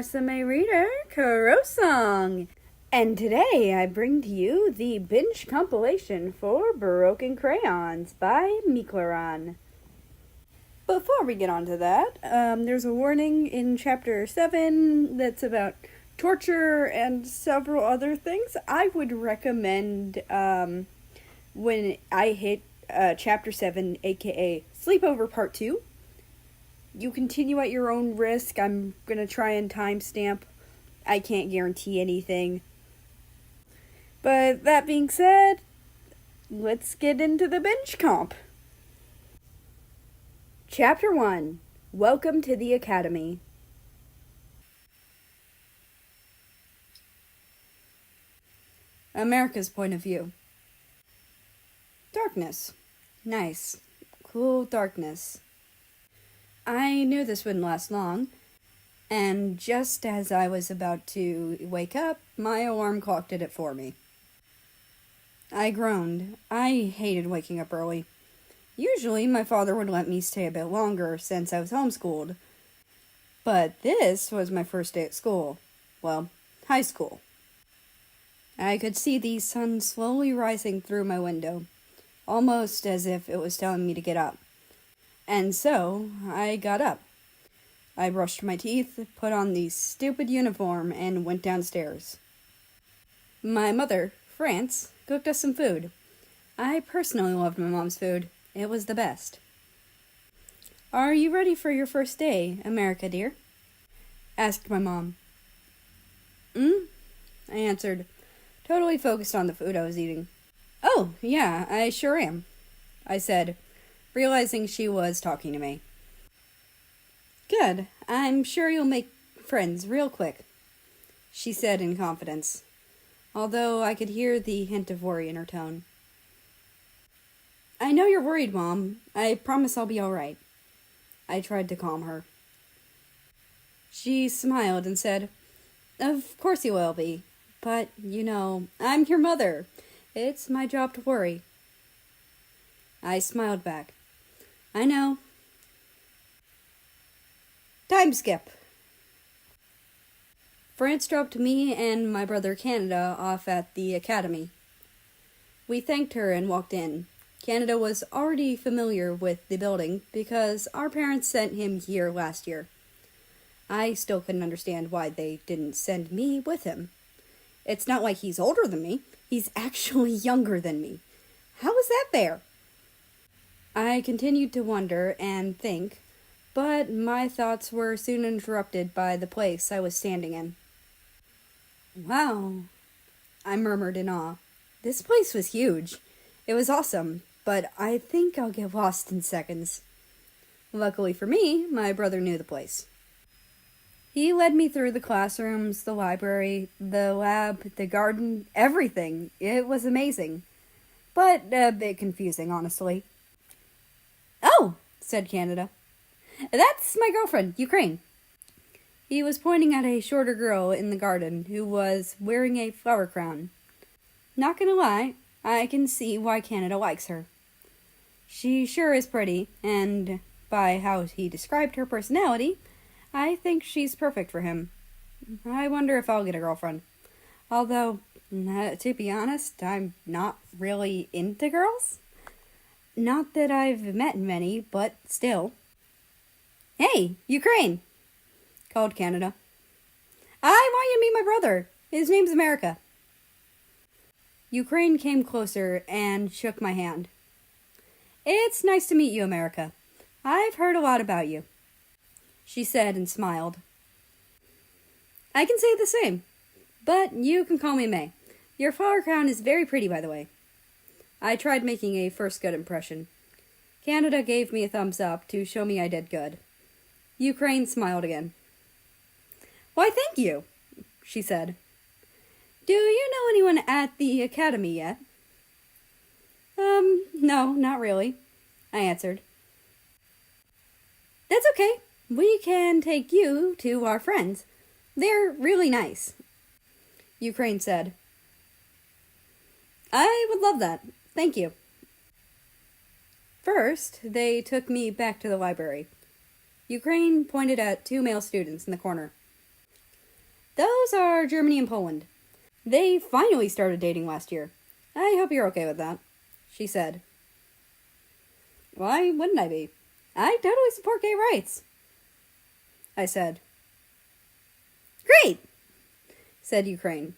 RusAme reader, Kurosong, and today I bring to you the binge compilation for Broken Crayons by Miklaran. Before we get on to that, there's a warning in Chapter 7 that's about torture and several other things. I would recommend when I hit Chapter 7, aka Sleepover Part 2, you continue at your own risk. I'm going to try and timestamp. I can't guarantee anything. But that being said, let's get into the binge comp. Chapter 1. Welcome to the Academy. America's point of view. Darkness. Nice. Cool darkness. I knew this wouldn't last long, and just as I was about to wake up, my alarm clock did it for me. I groaned. I hated waking up early. Usually, my father would let me stay a bit longer since I was homeschooled. But this was my first day at school. Well, high school. I could see the sun slowly rising through my window, almost as if it was telling me to get up. And so, I got up. I brushed my teeth, put on the stupid uniform, and went downstairs. My mother, France, cooked us some food. I personally loved my mom's food. It was the best. "Are you ready for your first day, America, dear?" asked my mom. I answered, totally focused on the food I was eating. "Oh, yeah, I sure am," I said, realizing she was talking to me. "Good. I'm sure you'll make friends real quick," she said in confidence, although I could hear the hint of worry in her tone. "I know you're worried, Mom. I promise I'll be all right." I tried to calm her. She smiled and said, "Of course you will be. But, I'm your mother. It's my job to worry." I smiled back. "I know." Time skip. France dropped me and my brother Canada off at the academy. We thanked her and walked in. Canada was already familiar with the building because our parents sent him here last year. I still couldn't understand why they didn't send me with him. It's not like he's older than me. He's actually younger than me. How is that fair? I continued to wonder and think, but my thoughts were soon interrupted by the place I was standing in. "Wow," I murmured in awe. This place was huge. It was awesome, but I think I'll get lost in seconds. Luckily for me, my brother knew the place. He led me through the classrooms, the library, the lab, the garden, everything. It was amazing, but a bit confusing, honestly. "Oh," said Canada. "That's my girlfriend, Ukraine." He was pointing at a shorter girl in the garden who was wearing a flower crown. Not gonna lie, I can see why Canada likes her. She sure is pretty, and by how he described her personality, I think she's perfect for him. I wonder if I'll get a girlfriend. Although, to be honest, I'm not really into girls. Not that I've met many, but still. "Hey, Ukraine!" called Canada. "I want you to meet my brother. His name's America." Ukraine came closer and shook my hand. "It's nice to meet you, America. I've heard a lot about you," she said and smiled. "I can say the same, but you can call me May. Your flower crown is very pretty, by the way." I tried making a first good impression. Canada gave me a thumbs up to show me I did good. Ukraine smiled again. "Why, thank you," she said. "Do you know anyone at the academy yet?" No, not really," I answered. "That's okay. We can take you to our friends. They're really nice," Ukraine said. "I would love that. Thank you." First, they took me back to the library. Ukraine pointed at two male students in the corner. Those are Germany and Poland. They finally started dating last year. I hope you're okay with that, she said. Why wouldn't I be? I totally support gay rights, I said. Great, said Ukraine.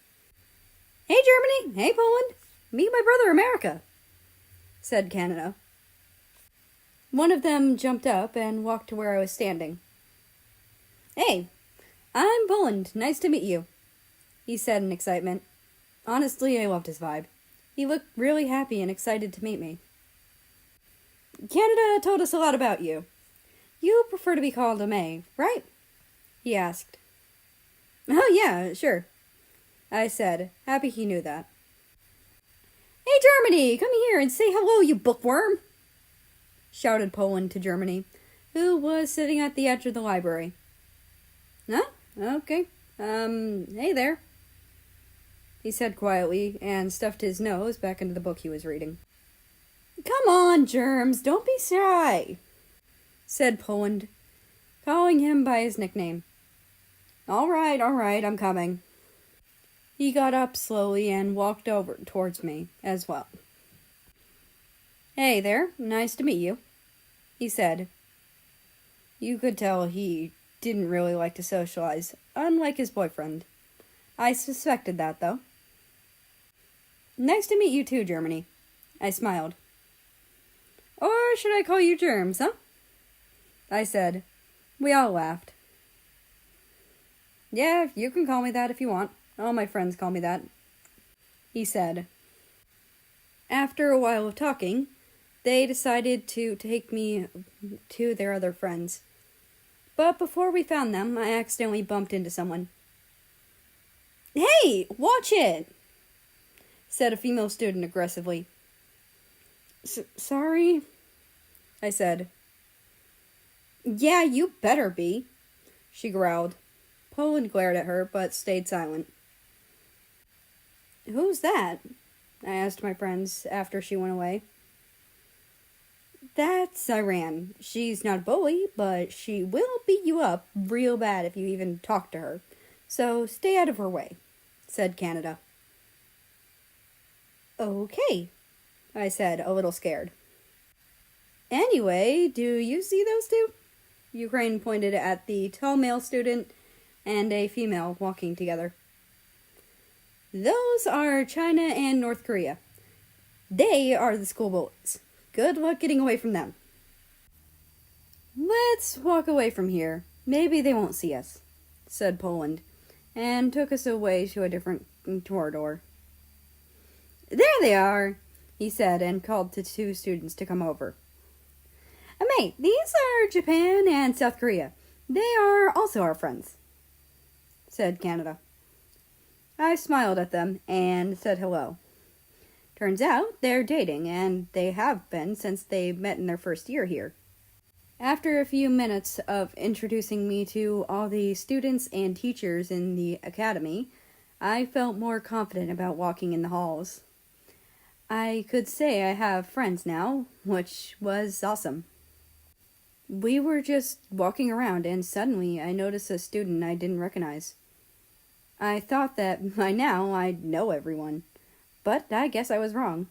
Hey Germany, hey Poland, meet my brother America, said Canada. One of them jumped up and walked to where I was standing. Hey, I'm Poland, nice to meet you, he said in excitement. Honestly, I loved his vibe. He looked really happy and excited to meet me. Canada told us a lot about you. You prefer to be called a May, right? He asked. Oh yeah, sure, I said, happy he knew that. Hey Germany, come here and say hello, you bookworm, shouted Poland to Germany, who was sitting at the edge of the library. Huh? Okay. Hey there, he said quietly and stuffed his nose back into the book he was reading. Come on, Germs, don't be shy, said Poland, calling him by his nickname. All right, I'm coming. He got up slowly and walked over towards me as well. Hey there, nice to meet you, he said. You could tell he didn't really like to socialize, unlike his boyfriend. I suspected that, though. Nice to meet you too, Germany, I smiled. Or should I call you Germs, huh? I said. We all laughed. Yeah, you can call me that if you want. All my friends call me that, he said. After a while of talking, they decided to take me to their other friends. But before we found them, I accidentally bumped into someone. Hey, watch it, said a female student aggressively. Sorry, I said. Yeah, you better be, she growled. Poland glared at her, but stayed silent. Who's that? I asked my friends after she went away. That's Iran. She's not a bully, but she will beat you up real bad if you even talk to her. So stay out of her way, said Canada. Okay, I said, a little scared. Anyway, do you see those two? Ukraine pointed at the tall male student and a female walking together. Those are China and North Korea. They are the school bullies. Good luck getting away from them. Let's walk away from here. Maybe they won't see us, said Poland, and took us away to a different corridor. There they are, he said, and called to two students to come over. Mate, these are Japan and South Korea. They are also our friends, said Canada. I smiled at them and said hello. Turns out they're dating, and they have been since they met in their first year here. After a few minutes of introducing me to all the students and teachers in the academy, I felt more confident about walking in the halls. I could say I have friends now, which was awesome. We were just walking around, and suddenly I noticed a student I didn't recognize. I thought that by now I'd know everyone, but I guess I was wrong.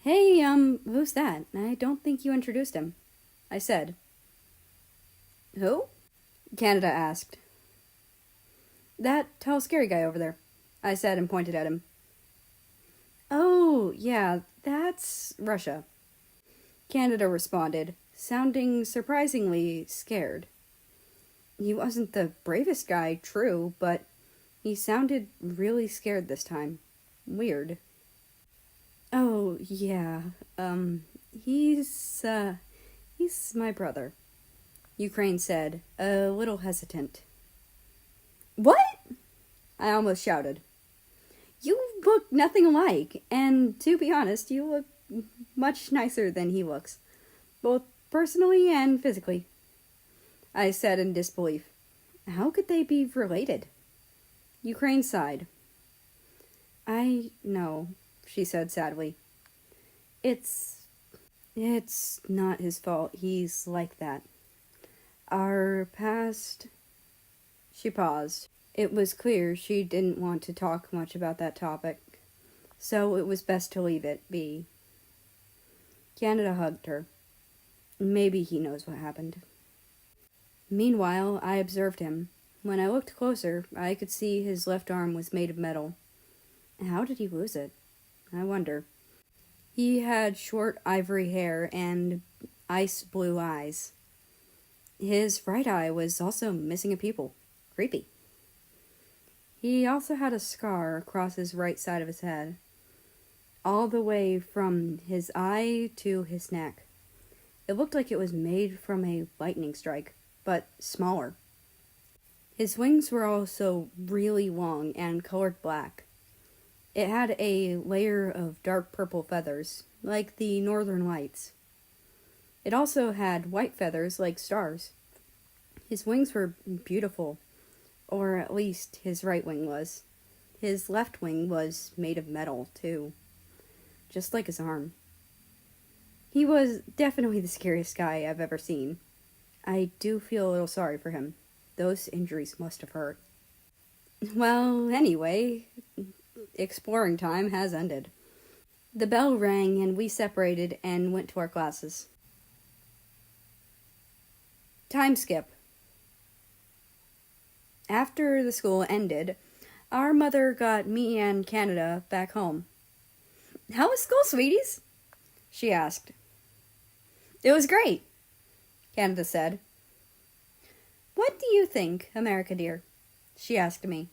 Hey, who's that? I don't think you introduced him, I said. Who? Canada asked. That tall, scary guy over there, I said and pointed at him. Oh, yeah, that's Russia, Canada responded, sounding surprisingly scared. He wasn't the bravest guy, true, but he sounded really scared this time. Weird. Oh, yeah, he's my brother, Ukraine said, a little hesitant. What? I almost shouted. You look nothing alike, and to be honest, you look much nicer than he looks, both personally and physically, I said in disbelief. How could they be related? Ukraine sighed. I know, she said sadly. It's not his fault. He's like that. Our past... She paused. It was clear she didn't want to talk much about that topic, so it was best to leave it be. Canada hugged her. Maybe he knows what happened. Meanwhile, I observed him. When I looked closer, I could see his left arm was made of metal. How did he lose it? I wonder. He had short ivory hair and ice blue eyes. His right eye was also missing a pupil. Creepy. He also had a scar across his right side of his head, all the way from his eye to his neck. It looked like it was made from a lightning strike, but smaller. His wings were also really long and colored black. It had a layer of dark purple feathers, like the northern lights. It also had white feathers like stars. His wings were beautiful, or at least his right wing was. His left wing was made of metal, too, just like his arm. He was definitely the scariest guy I've ever seen. I do feel a little sorry for him. Those injuries must have hurt. Well, anyway, exploring time has ended. The bell rang and we separated and went to our classes. Time skip. After the school ended, our mother got me and Canada back home. "How was school, sweeties?" she asked. "It was great," Canada said. "What do you think, America dear?" she asked me.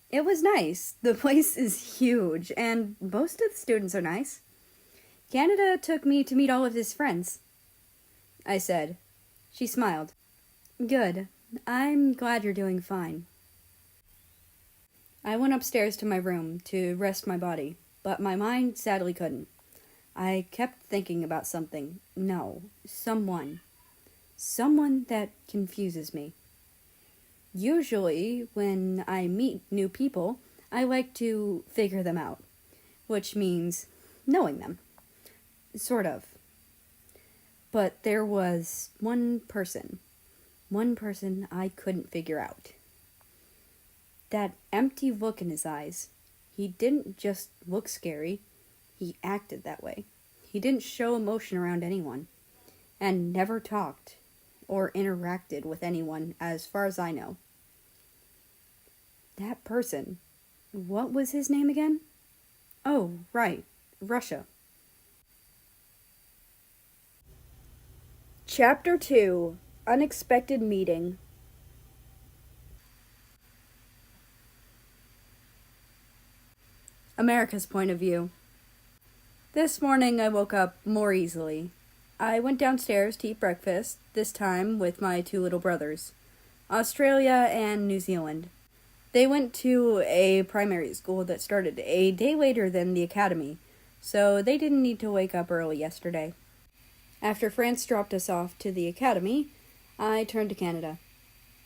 "It was nice. The place is huge, and most of the students are nice. Canada took me to meet all of his friends," I said. She smiled. "Good. I'm glad you're doing fine." I went upstairs to my room to rest my body, but my mind sadly couldn't. I kept thinking about something. No, someone. Someone that confuses me. Usually, when I meet new people, I like to figure them out, which means knowing them. Sort of. But there was one person I couldn't figure out. That empty look in his eyes. He didn't just look scary, he acted that way. He didn't show emotion around anyone, and never talked or interacted with anyone as far as I know. That person, what was his name again? Oh, right, Russia. Chapter 2, Unexpected Meeting. America's point of view. This morning I woke up more easily. I went downstairs to eat breakfast, this time with my two little brothers, Australia and New Zealand. They went to a primary school that started a day later than the academy, so they didn't need to wake up early yesterday. After France dropped us off to the academy, I turned to Canada.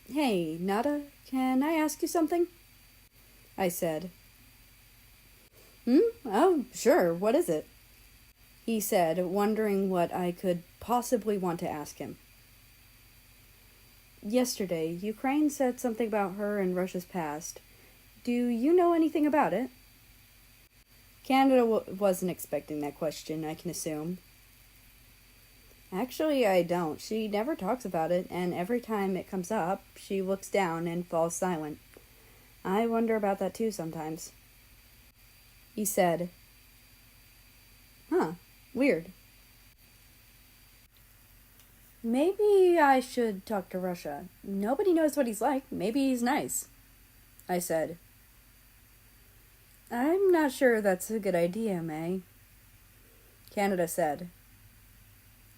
"Hey, Nada, can I ask you something?" I said. Oh, sure, what is it?" he said, wondering what I could possibly want to ask him. "Yesterday, Ukraine said something about her and Russia's past. Do you know anything about it?" Canada wasn't expecting that question, I can assume. "Actually, I don't. She never talks about it, and every time it comes up, she looks down and falls silent. I wonder about that too sometimes." He said, "Huh, weird. Maybe I should talk to Russia. Nobody knows what he's like. Maybe he's nice," I said. "I'm not sure that's a good idea, May," Canada said.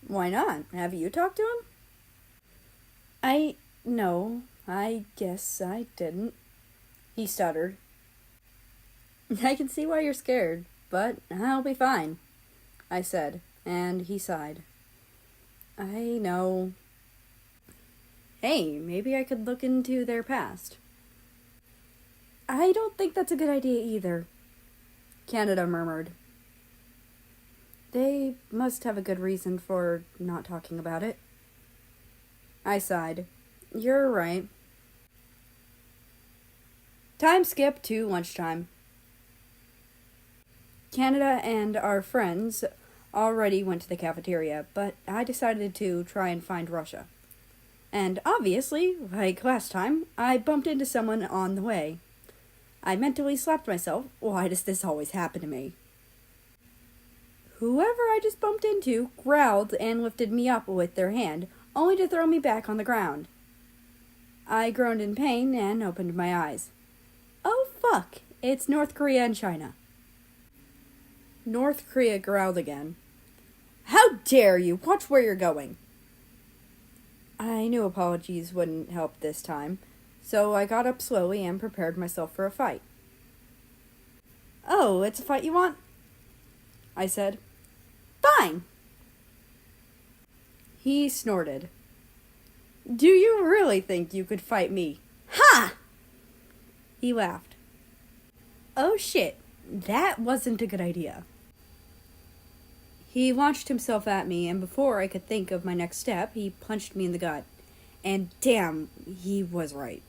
"Why not? Have you talked to him?" No, I guess I didn't," he stuttered. "I can see why you're scared, but I'll be fine," I said, and he sighed. "I know. Hey, maybe I could look into their past." "I don't think that's a good idea either," Canada murmured. "They must have a good reason for not talking about it." I sighed. "You're right." Time skip to lunchtime. Canada and our friends already went to the cafeteria, but I decided to try and find Russia. And obviously, like last time, I bumped into someone on the way. I mentally slapped myself. Why does this always happen to me? Whoever I just bumped into growled and lifted me up with their hand, only to throw me back on the ground. I groaned in pain and opened my eyes. Oh fuck, it's North Korea and China. North Korea growled again. How dare you! Watch where you're going! I knew apologies wouldn't help this time, so I got up slowly and prepared myself for a fight. Oh, it's a fight you want? I said. Fine! He snorted. Do you really think you could fight me? Ha! He laughed. Oh shit, that wasn't a good idea. He launched himself at me, and before I could think of my next step, he punched me in the gut. And damn, he was right.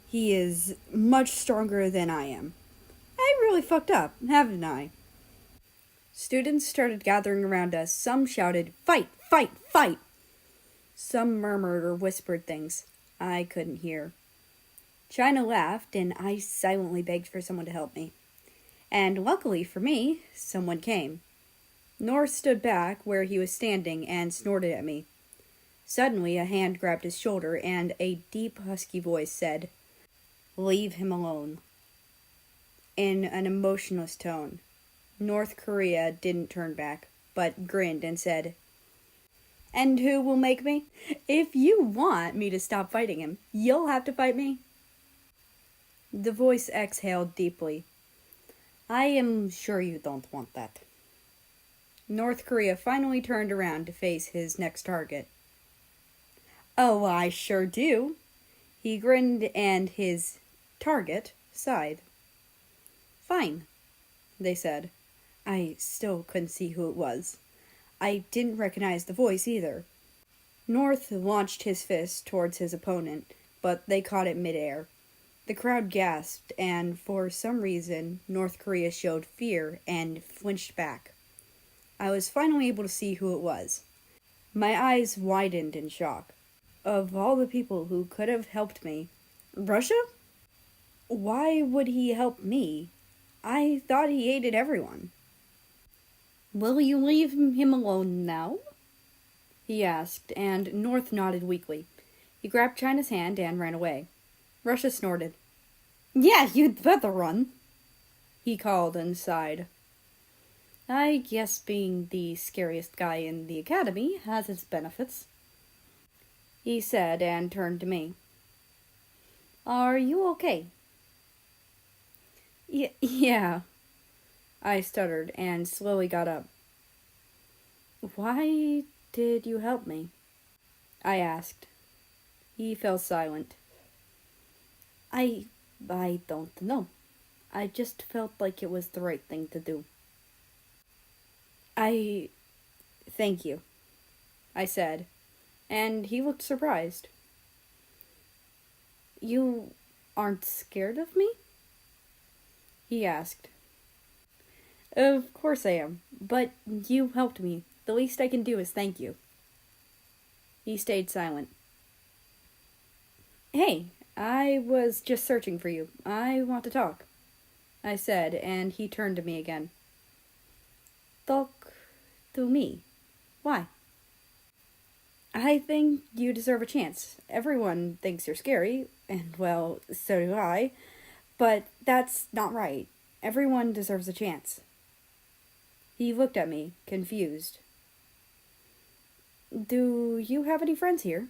He is much stronger than I am. I really fucked up, haven't I? Students started gathering around us. Some shouted, "Fight! Fight! Fight!" Some murmured or whispered things I couldn't hear. China laughed, and I silently begged for someone to help me. And luckily for me, someone came. North stood back where he was standing and snorted at me. Suddenly, a hand grabbed his shoulder, and a deep, husky voice said, "Leave him alone." In an emotionless tone. North Korea didn't turn back, but grinned and said, "And who will make me? If you want me to stop fighting him, you'll have to fight me." The voice exhaled deeply. I am sure you don't want that. North Korea finally turned around to face his next target. Oh, I sure do. He grinned and his target sighed. Fine, they said. I still couldn't see who it was. I didn't recognize the voice either. North launched his fist towards his opponent, but they caught it midair. The crowd gasped, and for some reason, North Korea showed fear and flinched back. I was finally able to see who it was. My eyes widened in shock. Of all the people who could have helped me, Russia? Why would he help me? I thought he hated everyone. Will you leave him alone now? He asked, and North nodded weakly. He grabbed China's hand and ran away. Russia snorted. Yeah, you'd better run, he called and sighed. I guess being the scariest guy in the academy has its benefits, he said and turned to me. Are you okay? Yeah, I stuttered and slowly got up. Why did you help me? I asked. He fell silent. I don't know. I just felt like it was the right thing to do. Thank you, I said, and he looked surprised. You aren't scared of me? He asked. Of course I am, but you helped me. The least I can do is thank you. He stayed silent. Hey, I was just searching for you. I want to talk, I said, and he turned to me again. Talk to me. Why? I think you deserve a chance. Everyone thinks you're scary, and well, so do I, but that's not right. Everyone deserves a chance. He looked at me, confused. Do you have any friends here?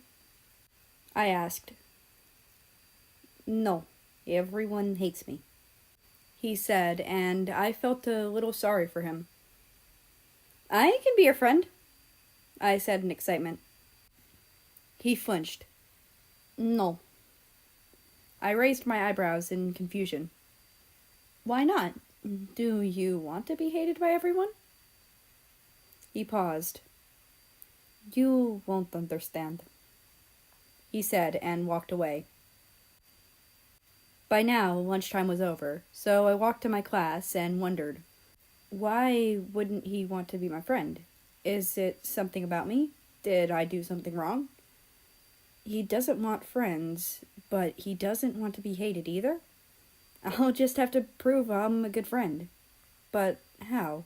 I asked. No, everyone hates me, he said, and I felt a little sorry for him. I can be your friend, I said in excitement. He flinched. No. I raised my eyebrows in confusion. Why not? Do you want to be hated by everyone? He paused. You won't understand, he said and walked away. By now, lunchtime was over, so I walked to my class and wondered, why wouldn't he want to be my friend? Is it something about me? Did I do something wrong? He doesn't want friends, but he doesn't want to be hated either. I'll just have to prove I'm a good friend. But how?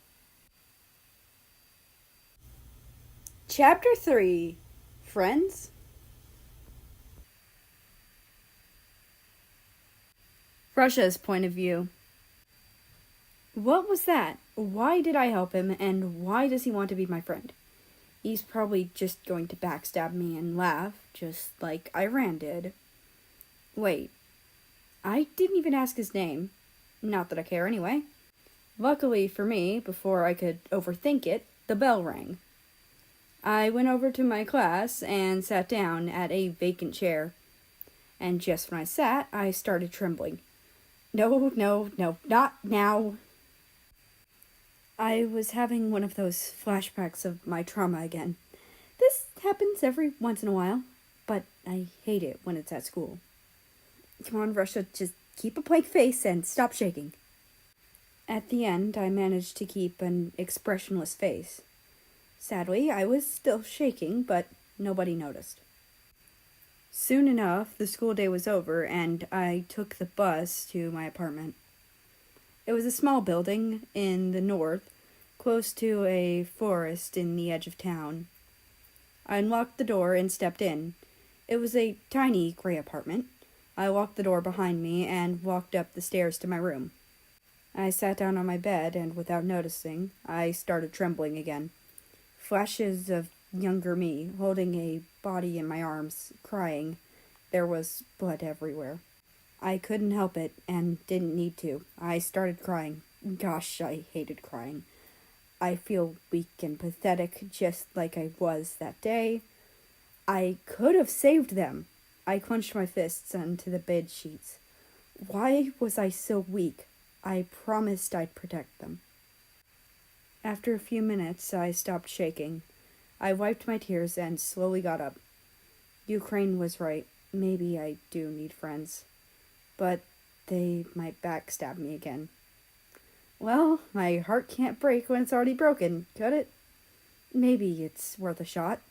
Chapter 3. Friends? Russia's point of view. What was that? Why did I help him, and why does he want to be my friend? He's probably just going to backstab me and laugh, just like Iran did. Wait, I didn't even ask his name. Not that I care anyway. Luckily for me, before I could overthink it, the bell rang. I went over to my class and sat down at a vacant chair. And just when I sat, I started trembling. No, not now. I was having one of those flashbacks of my trauma again. This happens every once in a while, but I hate it when it's at school. Come on, Russia, just keep a blank face and stop shaking. At the end, I managed to keep an expressionless face. Sadly, I was still shaking, but nobody noticed. Soon enough, the school day was over, and I took the bus to my apartment. It was a small building in the north, close to a forest in the edge of town. I unlocked the door and stepped in. It was a tiny gray apartment. I locked the door behind me and walked up the stairs to my room. I sat down on my bed, and without noticing, I started trembling again. Flashes of younger me, holding a body in my arms, crying. There was blood everywhere. I couldn't help it, and didn't need to. I started crying. Gosh, I hated crying. I feel weak and pathetic, just like I was that day. I could have saved them. I clenched my fists onto the bed sheets. Why was I so weak? I promised I'd protect them. After a few minutes, I stopped shaking. I wiped my tears and slowly got up. Ukraine was right. Maybe I do need friends. But they might backstab me again. Well, my heart can't break when it's already broken, could it? Maybe it's worth a shot.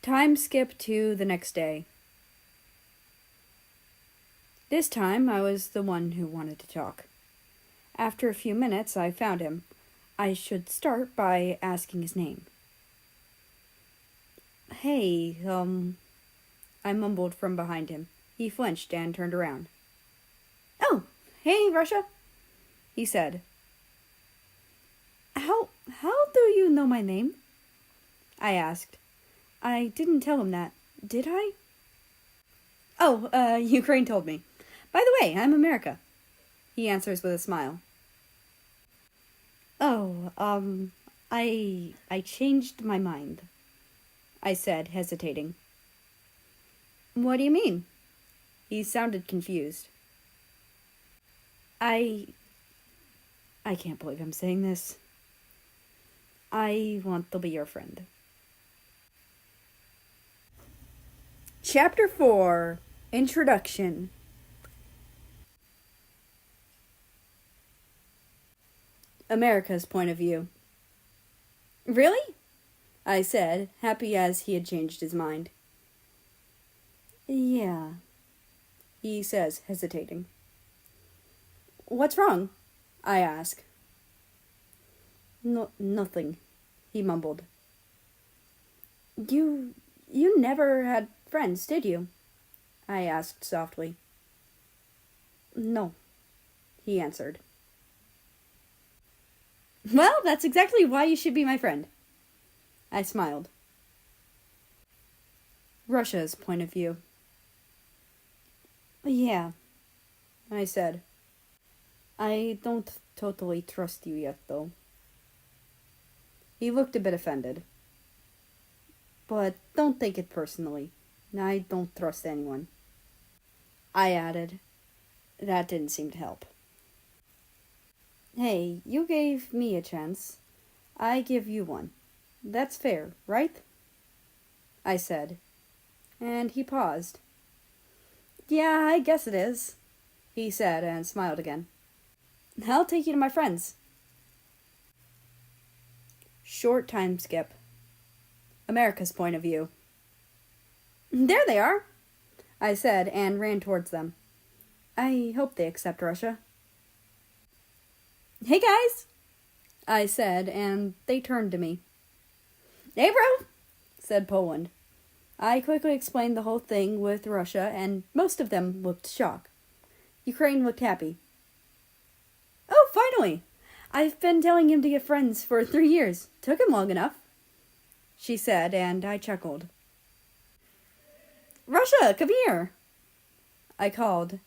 Time skip to the next day. This time, I was the one who wanted to talk. After a few minutes, I found him. I should start by asking his name. Hey, I mumbled from behind him. He flinched and turned around. Oh, hey, Russia, he said. How do you know my name? I asked. I didn't tell him that, did I? Oh, Ukraine told me. By the way, I'm America, he answers with a smile. Oh, I changed my mind, I said, hesitating. What do you mean? He sounded confused. I can't believe I'm saying this. I want to be your friend. Chapter 4. Introduction. America's point of view. Really? I said, happy as he had changed his mind. Yeah, he says, hesitating. What's wrong? I ask. Nothing, he mumbled. You never had friends, did you? I asked softly. No, he answered. Well, that's exactly why you should be my friend. I smiled. Russia's point of view. Yeah, I said. I don't totally trust you yet, though. He looked a bit offended. But don't take it personally. I don't trust anyone. I added. That didn't seem to help. Hey, you gave me a chance. I give you one. That's fair, right? I said. And he paused. Yeah, I guess it is, he said and smiled again. I'll take you to my friends. Short time skip. America's point of view. There they are, I said and ran towards them. I hope they accept Russia. Hey guys, I said, and they turned to me. Hey bro, said Poland. I quickly explained the whole thing with Russia, and most of them looked shocked. Ukraine looked happy. Oh, finally! I've been telling him to get friends for 3 years. Took him long enough, she said, and I chuckled. Russia, come here, I called,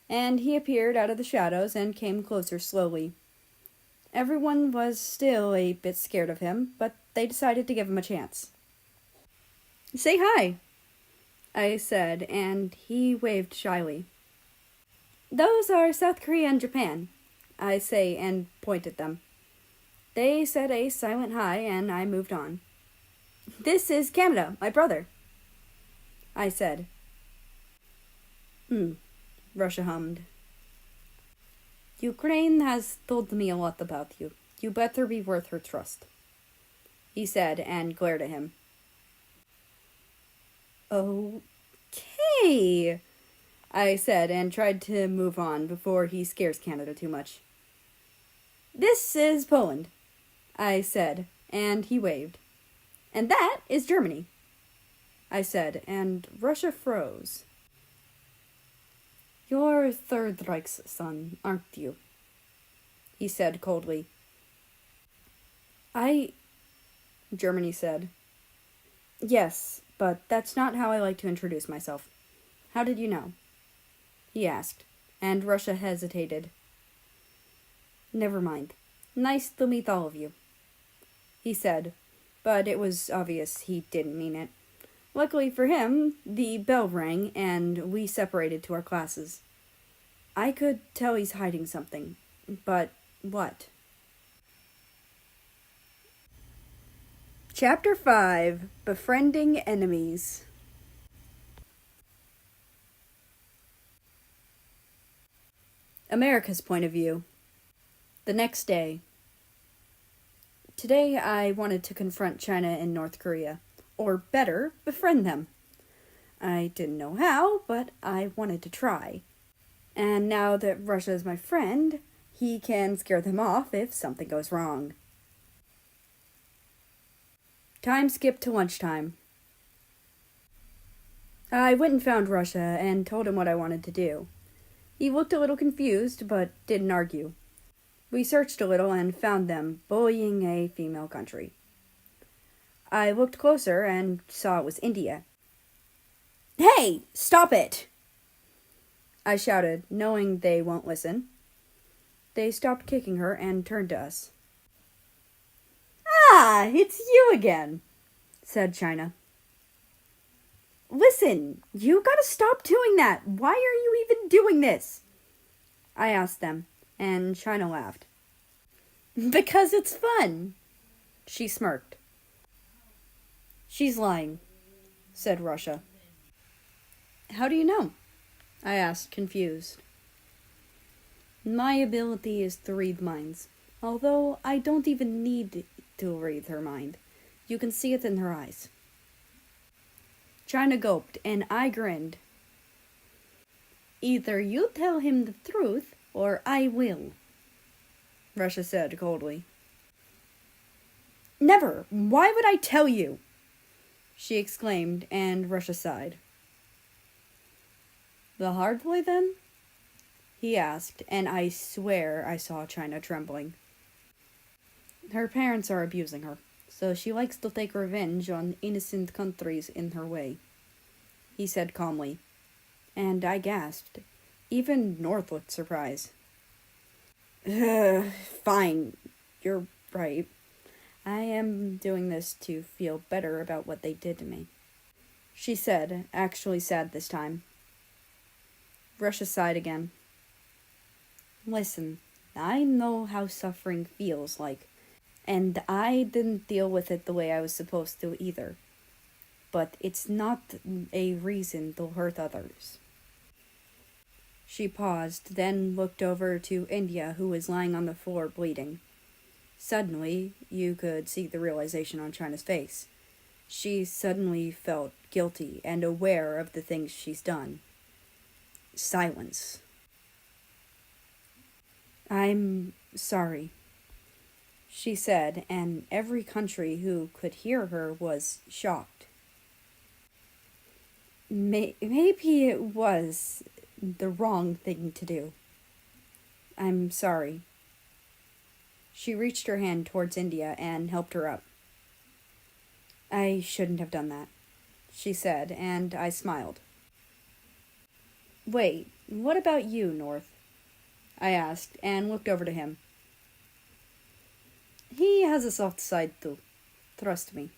and he appeared out of the shadows and came closer slowly. Everyone was still a bit scared of him, but they decided to give him a chance. Say hi, I said, and he waved shyly. Those are South Korea and Japan, I say, and point at them. They said a silent hi, and I moved on. This is Canada, my brother, I said. Russia hummed. Ukraine has told me a lot about you. You better be worth her trust, he said, and glared at him. Okay, I said, and tried to move on before he scares Canada too much. This is Poland, I said, and he waved. And that is Germany, I said, and Russia froze. You're Third Reich's son, aren't you? He said coldly. Germany said. Yes, but that's not how I like to introduce myself. How did you know? He asked, and Russia hesitated. Never mind. Nice to meet all of you, he said, but it was obvious he didn't mean it. Luckily for him, the bell rang, and we separated to our classes. I could tell he's hiding something, but what? Chapter 5, Befriending Enemies. America's point of view. The next day. Today I wanted to confront China and North Korea, or better, befriend them. I didn't know how, but I wanted to try. And now that Russia is my friend, he can scare them off if something goes wrong. Time skip to lunchtime. I went and found Russia and told him what I wanted to do. He looked a little confused, but didn't argue. We searched a little and found them bullying a female country. I looked closer and saw it was India. Hey, stop it! I shouted, knowing they won't listen. They stopped kicking her and turned to us. Ah, it's you again, said China. Listen, you gotta stop doing that. Why are you even doing this? I asked them, and China laughed. Because it's fun, she smirked. She's lying, said Russia. How do you know? I asked, confused. My ability is to read minds, although I don't even need to read her mind. You can see it in her eyes. China gulped, and I grinned. Either you tell him the truth, or I will, Russia said coldly. Never! Why would I tell you? She exclaimed, and Russia sighed. The hard way, then? He asked, and I swear I saw China trembling. Her parents are abusing her, so she likes to take revenge on innocent countries in her way, he said calmly, and I gasped. Even North looked surprised. Fine, you're right. I am doing this to feel better about what they did to me, she said, actually sad this time. Russia sighed again. Listen, I know how suffering feels like, and I didn't deal with it the way I was supposed to either. But it's not a reason to hurt others. She paused, then looked over to India, who was lying on the floor bleeding. Suddenly, you could see the realization on China's face. She suddenly felt guilty and aware of the things she's done. Silence. "I'm sorry," she said, and every country who could hear her was shocked. Maybe it was the wrong thing to do. I'm sorry." She reached her hand towards India and helped her up. "I shouldn't have done that," she said, and I smiled. "Wait, what about you, North?" I asked, and looked over to him. "He has a soft side too, trust me,"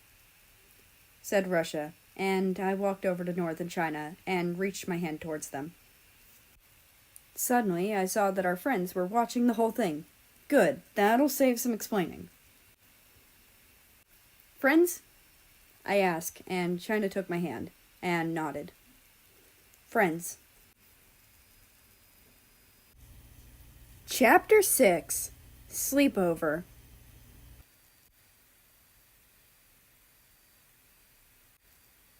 said Russia, and I walked over to North and China and reached my hand towards them. Suddenly, I saw that our friends were watching the whole thing. Good, that'll save some explaining. "Friends?" I asked, and China took my hand and nodded. "Friends." Chapter 6. Sleepover.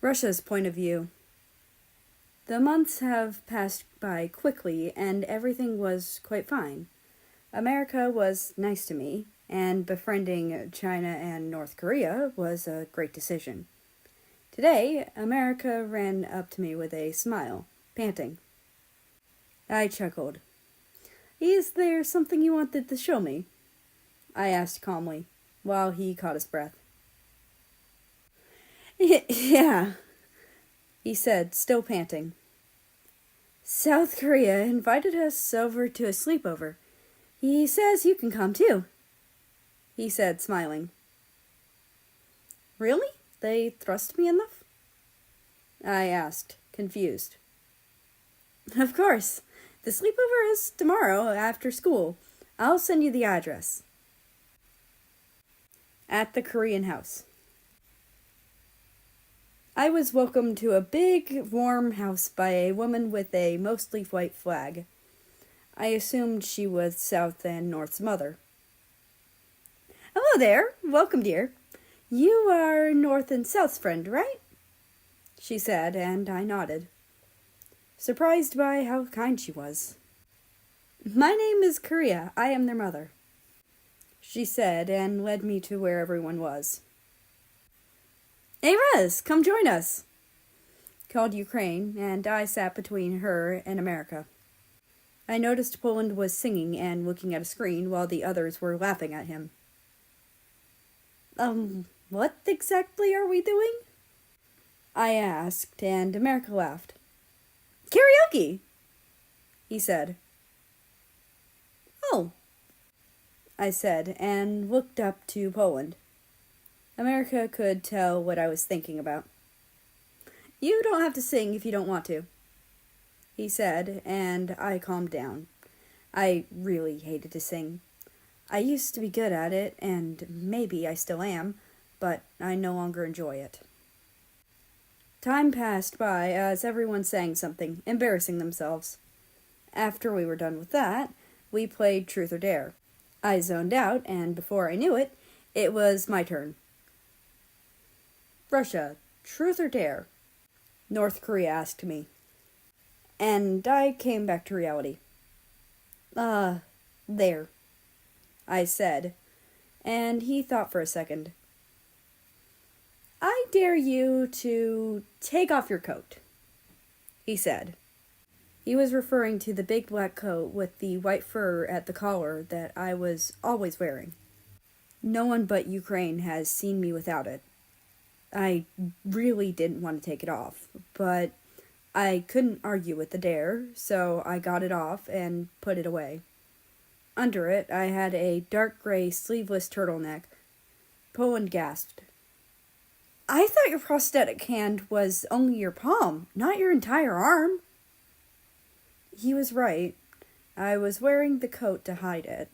Russia's point of view. The months have passed by quickly, and everything was quite fine. America was nice to me, and befriending China and North Korea was a great decision. Today, America ran up to me with a smile, panting. I chuckled. "Is there something you wanted to show me?" I asked calmly, while he caught his breath. "Yeah," he said, still panting. "South Korea invited us over to a sleepover. He says you can come too," he said, smiling. "Really? They trust me enough?" I asked, confused. "Of course. The sleepover is tomorrow after school. I'll send you the address." At the Korean house. I was welcomed to a big, warm house by a woman with a mostly white flag. I assumed she was South and North's mother. "Hello there. Welcome, dear. You are North and South's friend, right?" she said, and I nodded, surprised by how kind she was. "My name is Korea. I am their mother," she said, and led me to where everyone was. "Hey, Ruz, come join us," called Ukraine, and I sat between her and America. I noticed Poland was singing and looking at a screen while the others were laughing at him. What exactly are we doing?" I asked, and America laughed. "Karaoke," he said. "Oh," I said, and looked up to Poland. America could tell what I was thinking about. "You don't have to sing if you don't want to," he said, and I calmed down. I really hated to sing. I used to be good at it, and maybe I still am, but I no longer enjoy it. Time passed by as everyone sang something, embarrassing themselves. After we were done with that, we played Truth or Dare. I zoned out, and before I knew it, it was my turn. "Russia, Truth or Dare?" North Korea asked me. And I came back to reality. There," I said, and he thought for a second. "I dare you to take off your coat," he said. He was referring to the big black coat with the white fur at the collar that I was always wearing. No one but Ukraine has seen me without it. I really didn't want to take it off, but I couldn't argue with the dare, so I got it off and put it away. Under it, I had a dark gray sleeveless turtleneck. Poland gasped. "I thought your prosthetic hand was only your palm, not your entire arm." He was right. I was wearing the coat to hide it.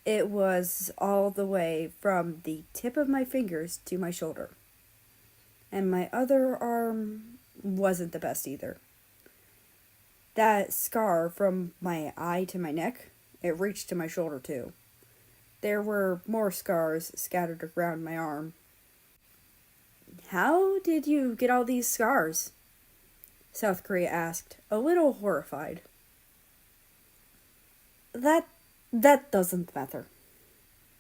It was all the way from the tip of my fingers to my shoulder. And my other arm wasn't the best either. That scar from my eye to my neck, it reached to my shoulder too. There were more scars scattered around my arm. How did you get all these scars? South Korea asked, a little horrified. That doesn't matter,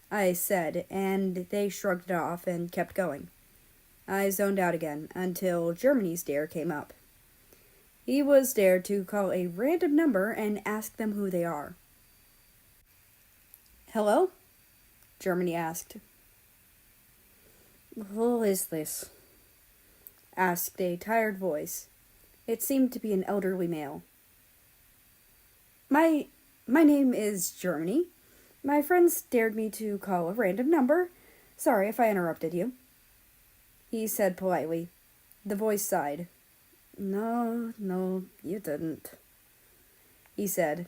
I said, and they shrugged it off and kept going. I zoned out again until Germany's dare came up. He was dared to call a random number and ask them who they are. Hello? Germany asked. Who is this? Asked a tired voice. It seemed to be an elderly male. My name is Germany. My friends dared me to call a random number. Sorry if I interrupted you. He said politely. The voice sighed. No, you didn't, he said.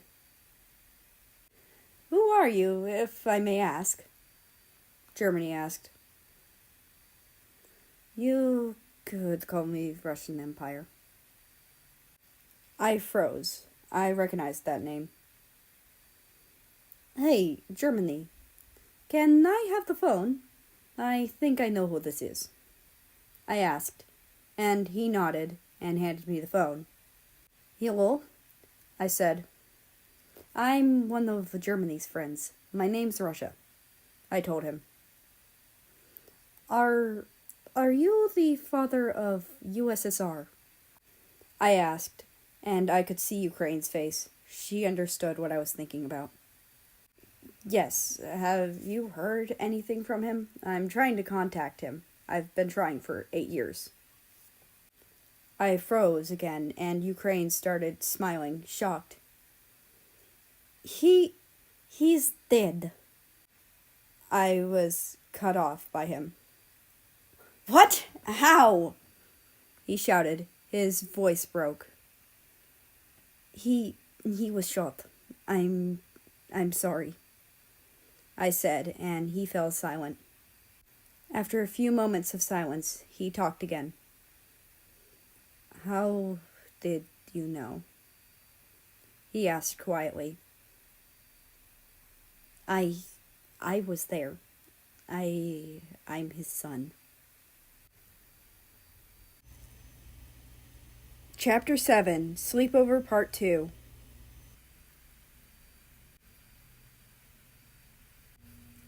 Who are you, if I may ask? Germany asked. You could call me Russian Empire. I froze. I recognized that name. Hey, Germany. Can I have the phone? I think I know who this is. I asked, and he nodded and handed me the phone. Hello, I said. I'm one of Germany's friends. My name's Russia, I told him. Are you the father of USSR? I asked, and I could see Ukraine's face. She understood what I was thinking about. Yes, have you heard anything from him? I'm trying to contact him. I've been trying for 8 years. I froze again, and Ukraine started smiling, shocked. He's dead. I was cut off by him. What? How? He shouted. His voice broke. He was shot. I'm sorry, I said, and he fell silent. After a few moments of silence, he talked again. How did you know? He asked quietly. I was there. I'm his son. Chapter 7, Sleepover Part 2.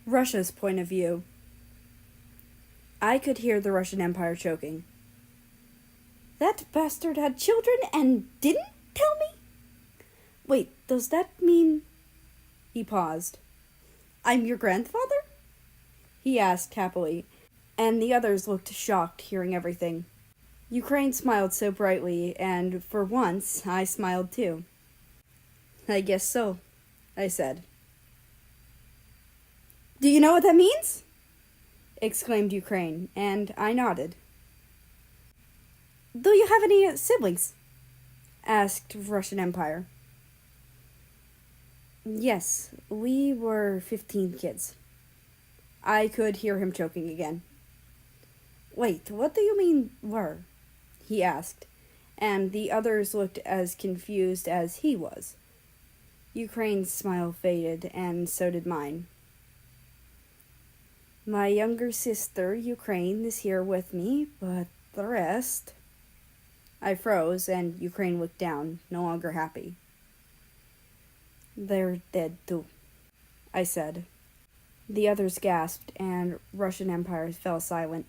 Russia's point of view. I could hear the Russian Empire choking. That bastard had children and didn't tell me? Wait, does that mean... He paused. I'm your grandfather? He asked happily, and the others looked shocked hearing everything. Ukraine smiled so brightly, and for once, I smiled too. I guess so, I said. Do you know what that means? Exclaimed Ukraine, and I nodded. Do you have any siblings? Asked Russian Empire. Yes, we were 15 kids. I could hear him choking again. Wait, what do you mean, were? He asked, and the others looked as confused as he was. Ukraine's smile faded, and so did mine. My younger sister, Ukraine, is here with me, but the rest... I froze, and Ukraine looked down, no longer happy. They're dead too, I said. The others gasped, and Russian Empire fell silent.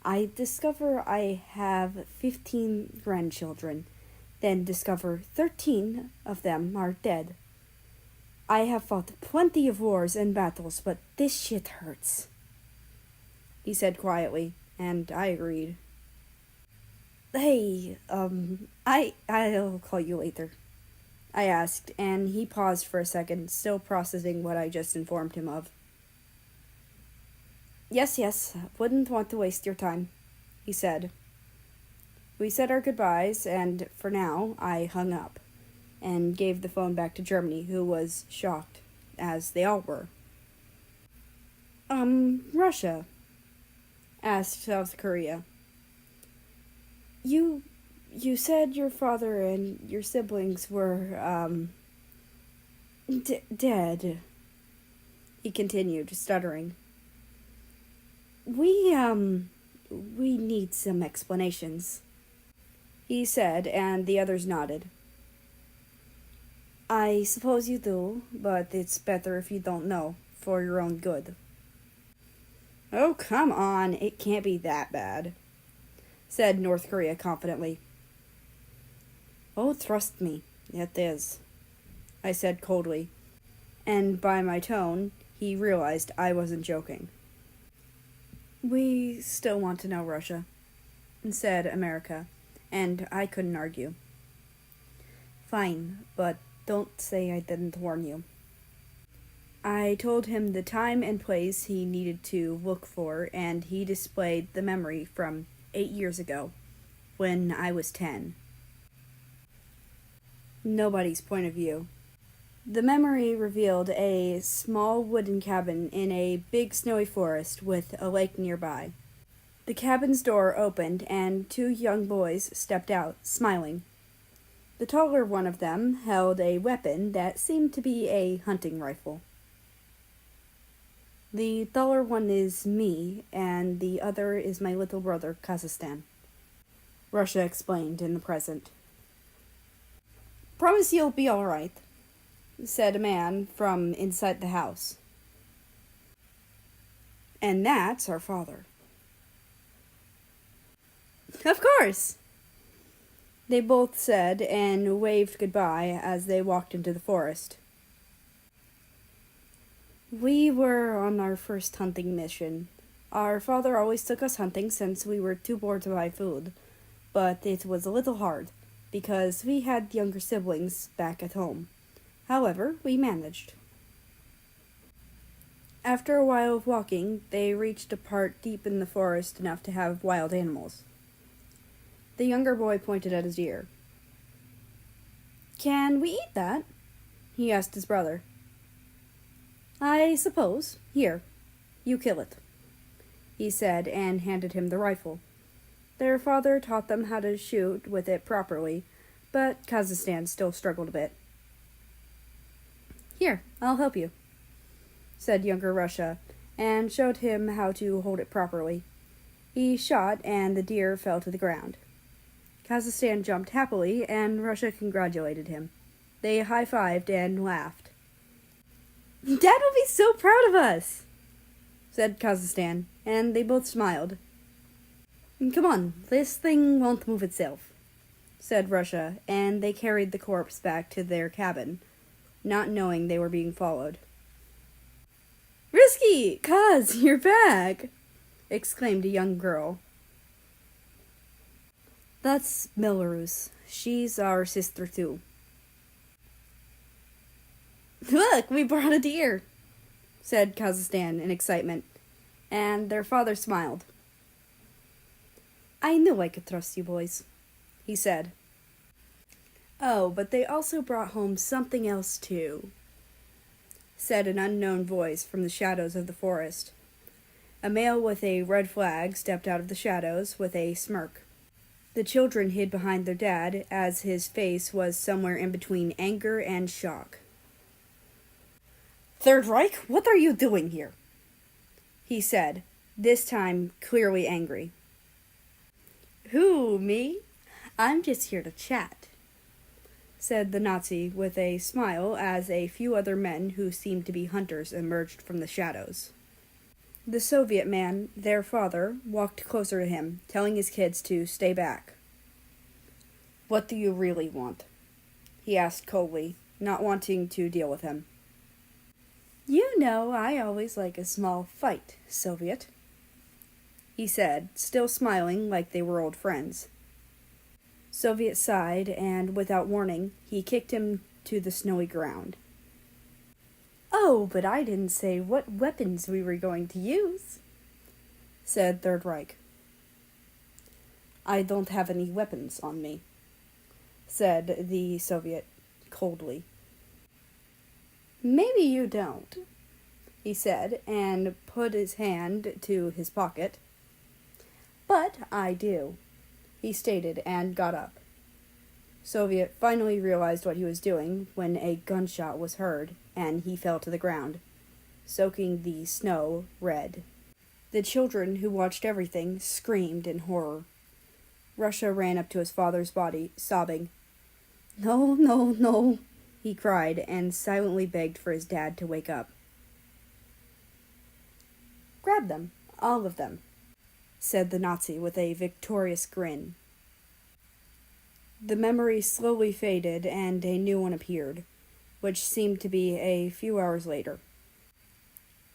I discover I have 15 grandchildren, then discover 13 of them are dead. I have fought plenty of wars and battles, but this shit hurts, he said quietly, and I agreed. Hey, I'll call you later, I asked, and he paused for a second, still processing what I just informed him of. Yes, wouldn't want to waste your time, he said. We said our goodbyes, and for now, I hung up, and gave the phone back to Germany, who was shocked, as they all were. Russia? Asked South Korea. You You said your father and your siblings were, dead, he continued, stuttering. We need some explanations, he said, and the others nodded. I suppose you do, but it's better if you don't know, for your own good. Oh, come on, it can't be that bad, said North Korea confidently. Oh, trust me, it is, I said coldly, and by my tone, he realized I wasn't joking. We still want to know Russia, said America, and I couldn't argue. Fine, but don't say I didn't warn you. I told him the time and place he needed to look for, and he displayed the memory from 8 years ago, when I was 10. Nobody's point of view. The memory revealed a small wooden cabin in a big snowy forest with a lake nearby. The cabin's door opened and 2 young boys stepped out, smiling. The taller one of them held a weapon that seemed to be a hunting rifle. The taller one is me, and the other is my little brother, Kazakhstan, Russia explained in the present. Promise you'll be all right, said a man from inside the house. And that's our father. Of course, they both said and waved goodbye as they walked into the forest. We were on our first hunting mission. Our father always took us hunting since we were too bored to buy food, but it was a little hard because we had younger siblings back at home. However, we managed. After a while of walking, they reached a part deep in the forest enough to have wild animals. The younger boy pointed at his deer. Can we eat that? He asked his brother. I suppose. Here, you kill it, he said, and handed him the rifle. Their father taught them how to shoot with it properly, but Kazakhstan still struggled a bit. Here, I'll help you, said younger Russia, and showed him how to hold it properly. He shot, and the deer fell to the ground. Kazakhstan jumped happily, and Russia congratulated him. They high-fived and laughed. Dad will be so proud of us, said Kazakhstan, and they both smiled. Come on, this thing won't move itself, said Russia, and they carried the corpse back to their cabin, not knowing they were being followed. Risky, Kaz, you're back, exclaimed a young girl. That's Belarus. She's our sister too. Look, we brought a deer, said Kazakhstan in excitement, and their father smiled. I knew I could trust you boys, he said. Oh, but they also brought home something else too, said an unknown voice from the shadows of the forest. A male with a red flag stepped out of the shadows with a smirk. The children hid behind their dad, as his face was somewhere in between anger and shock. Third Reich, what are you doing here? He said, this time clearly angry. Who, me? I'm just here to chat, said the Nazi with a smile as a few other men who seemed to be hunters emerged from the shadows. The Soviet man, their father, walked closer to him, telling his kids to stay back. What do you really want? He asked coldly, not wanting to deal with him. You know I always like a small fight, Soviet, he said, still smiling like they were old friends. Soviet sighed, and without warning, he kicked him to the snowy ground. Oh, but I didn't say what weapons we were going to use, said Third Reich. I don't have any weapons on me, said the Soviet coldly. Maybe you don't, he said, and put his hand to his pocket. But I do, he stated, and got up. Soviet finally realized what he was doing when a gunshot was heard, and he fell to the ground, soaking the snow red. The children who watched everything screamed in horror. Russia ran up to his father's body, sobbing. "No, no, no," he cried, and silently begged for his dad to wake up. "Grab them, all of them," said the Nazi with a victorious grin. The memory slowly faded, and a new one appeared, which seemed to be a few hours later.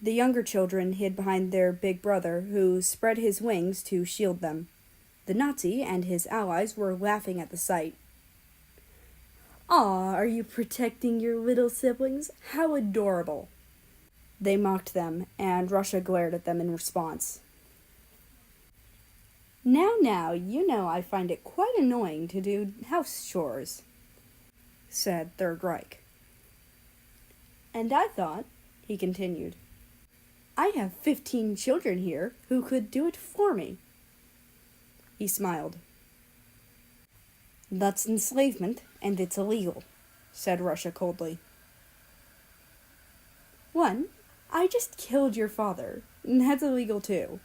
The younger children hid behind their big brother, who spread his wings to shield them. The Nazi and his allies were laughing at the sight. "Aw, are you protecting your little siblings? How adorable!" They mocked them, and Russia glared at them in response. Now, you know I find it quite annoying to do house chores," said Third Reich. "And I thought," he continued, "I have 15 children here who could do it for me." He smiled. "That's enslavement, and it's illegal," said Russia coldly. "1, I just killed your father. That's illegal too.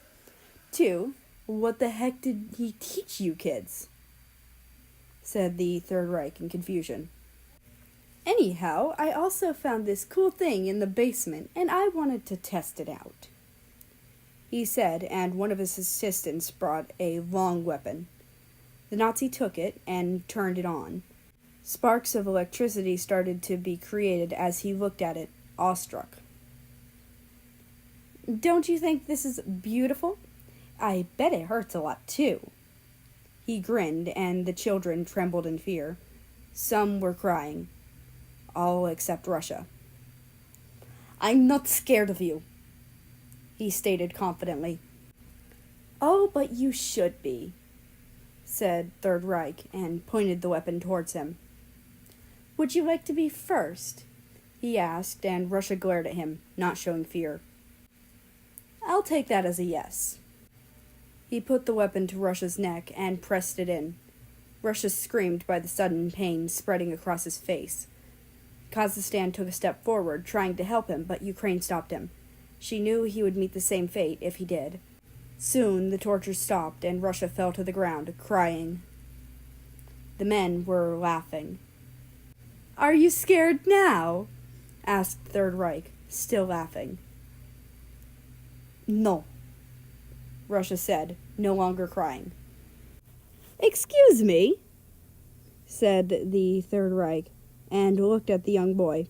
2, what the heck did he teach you kids?" said the Third Reich in confusion. "Anyhow, I also found this cool thing in the basement, and I wanted to test it out," he said, and one of his assistants brought a long weapon. The Nazi took it and turned it on. Sparks of electricity started to be created as he looked at it, awestruck. "Don't you think this is beautiful? I bet it hurts a lot too." He grinned, and the children trembled in fear. Some were crying, all except Russia. "I'm not scared of you," he stated confidently. "Oh, but you should be," said Third Reich, and pointed the weapon towards him. "Would you like to be first?" he asked, and Russia glared at him, not showing fear. "I'll take that as a yes." He put the weapon to Russia's neck and pressed it in. Russia screamed by the sudden pain spreading across his face. Kazakhstan took a step forward, trying to help him, but Ukraine stopped him. She knew he would meet the same fate if he did. Soon the torture stopped, and Russia fell to the ground, crying. The men were laughing. "Are you scared now?" asked Third Reich, still laughing. "No," Russia said, no longer crying. "Excuse me," said the Third Reich, and looked at the young boy.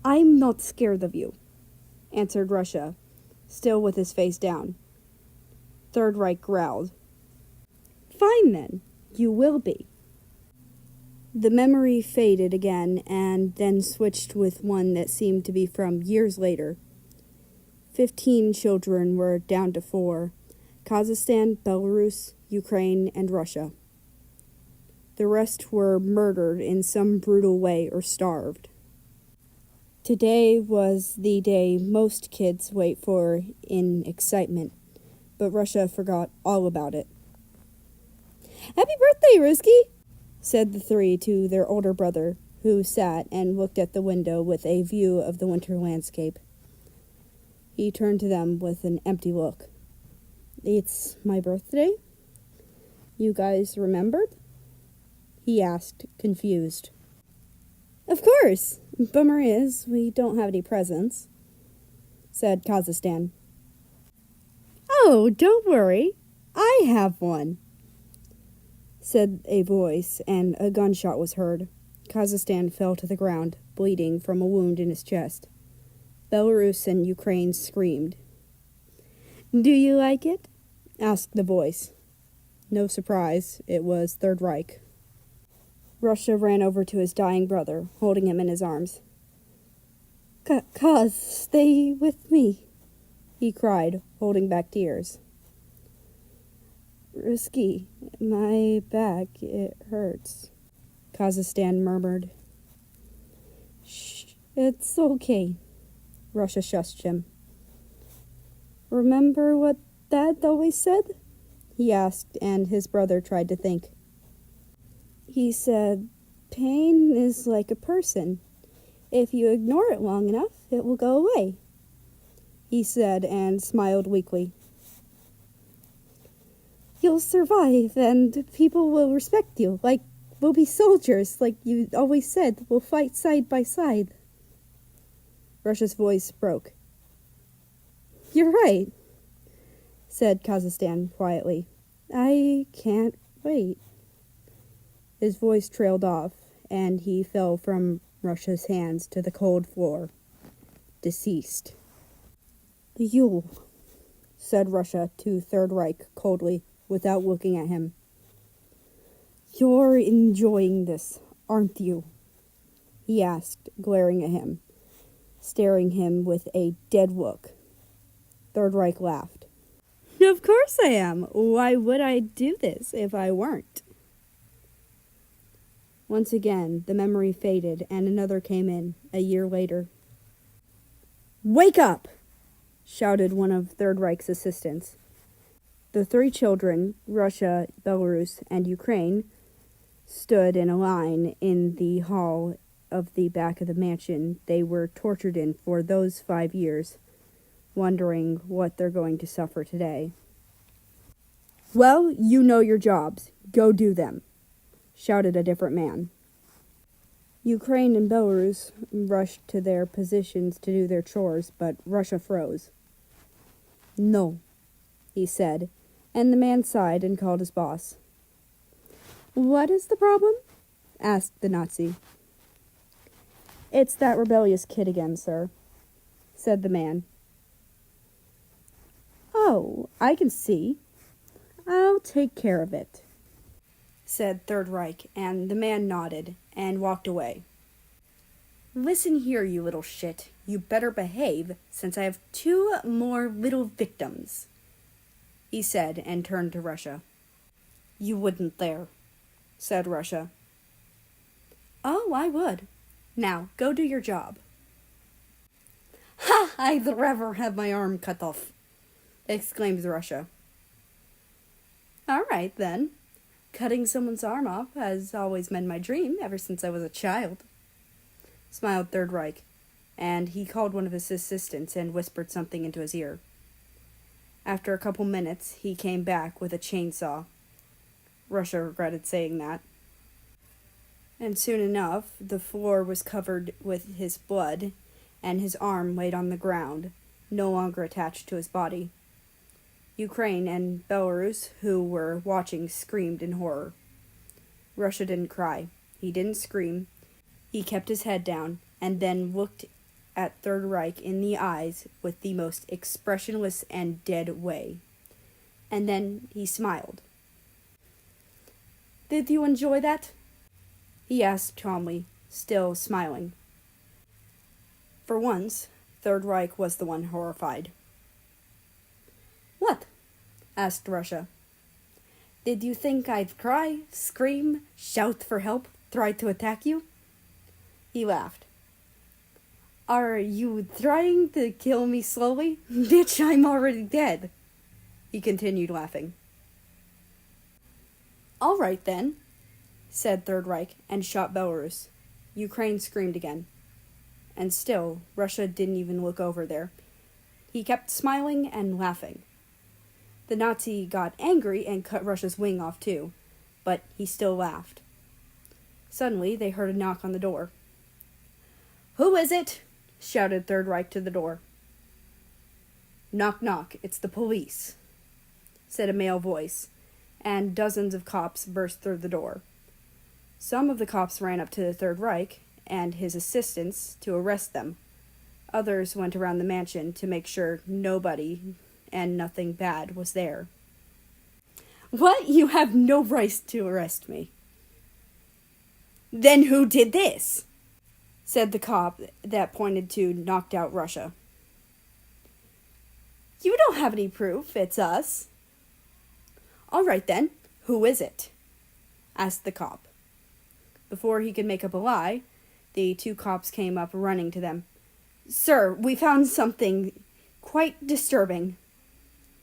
"I'm not scared of you," answered Russia, still with his face down. Third Reich growled. "Fine then, you will be." The memory faded again, and then switched with one that seemed to be from years later. 15 children were down to 4: Kazakhstan, Belarus, Ukraine, and Russia. The rest were murdered in some brutal way or starved. Today was the day most kids wait for in excitement, but Russia forgot all about it. "Happy birthday, Risky!" said the 3 to their older brother, who sat and looked at the window with a view of the winter landscape. He turned to them with an empty look. "It's my birthday? You guys remembered?" he asked, confused. "Of course. Bummer is, we don't have any presents," said Kazakhstan. "Oh, don't worry. I have one," said a voice, and a gunshot was heard. Kazakhstan fell to the ground, bleeding from a wound in his chest. Belarus and Ukraine screamed. "Do you like it?" asked the voice. No surprise, it was Third Reich. Russia ran over to his dying brother, holding him in his arms. Kaz, stay with me," he cried, holding back tears. "Risky, my back, it hurts," Kazakhstan murmured. "Shh, it's okay," Russia shushed him. "Remember what Dad always said?" he asked, and his brother tried to think. He said, "Pain is like a person. If you ignore it long enough, it will go away," he said and smiled weakly. "You'll survive, and people will respect you, we'll be soldiers, like you always said. We'll fight side by side." Russia's voice broke. "You're right," said Kazakhstan quietly. "I can't wait." His voice trailed off, and he fell from Russia's hands to the cold floor, deceased. "You," said Russia to Third Reich coldly, without looking at him. "You're enjoying this, aren't you?" he asked, glaring at him, staring him with a dead look. Third Reich laughed. "Of course I am. Why would I do this if I weren't?" Once again, the memory faded, and another came in, a year later. "Wake up!" shouted one of Third Reich's assistants. The three children, Russia, Belarus, and Ukraine, stood in a line in the hall of the back of the mansion they were tortured in for those 5 years, wondering what they're going to suffer today. "Well, you know your jobs. Go do them," shouted a different man. Ukraine and Belarus rushed to their positions to do their chores, but Russia froze. "No," he said, and the man sighed and called his boss. "What is the problem?" asked the Nazi. "It's that rebellious kid again, sir," said the man. "Oh, I can see. I'll take care of it," said Third Reich, and the man nodded and walked away. "Listen here, you little shit. You better behave, since I have 2 more little victims," he said, and turned to Russia. "You wouldn't there," said Russia. "Oh, I would. Now, go do your job." "Ha! I'd rather have my arm cut off," exclaimed Russia. "All right, then. Cutting someone's arm off has always been my dream ever since I was a child," smiled Third Reich, and he called one of his assistants and whispered something into his ear. After a couple minutes, he came back with a chainsaw. Russia regretted saying that. And soon enough, the floor was covered with his blood, and his arm laid on the ground, no longer attached to his body. Ukraine and Belarus, who were watching, screamed in horror. Russia didn't cry. He didn't scream. He kept his head down, and then looked at Third Reich in the eyes with the most expressionless and dead way. And then he smiled. "Did you enjoy that?" he asked calmly, still smiling. For once, Third Reich was the one horrified. "What?" asked Russia. "Did you think I'd cry, scream, shout for help, try to attack you?" He laughed. "Are you trying to kill me slowly? Bitch, I'm already dead," he continued laughing. "All right, then," said Third Reich, and shot Belarus. Ukraine screamed again. And still, Russia didn't even look over there. He kept smiling and laughing. The Nazi got angry and cut Russia's wing off too, but he still laughed. Suddenly, they heard a knock on the door. "Who is it?" shouted Third Reich to the door. "Knock, knock, it's the police," said a male voice, and dozens of cops burst through the door. Some of the cops ran up to the Third Reich and his assistants to arrest them. Others went around the mansion to make sure nobody and nothing bad was there. "What? You have no right to arrest me." "Then who did this?" said the cop that pointed to knocked out Russia. "You don't have any proof. It's us." "All right, then. Who is it?" asked the cop. Before he could make up a lie, the 2 cops came up running to them. "Sir, we found something quite disturbing,"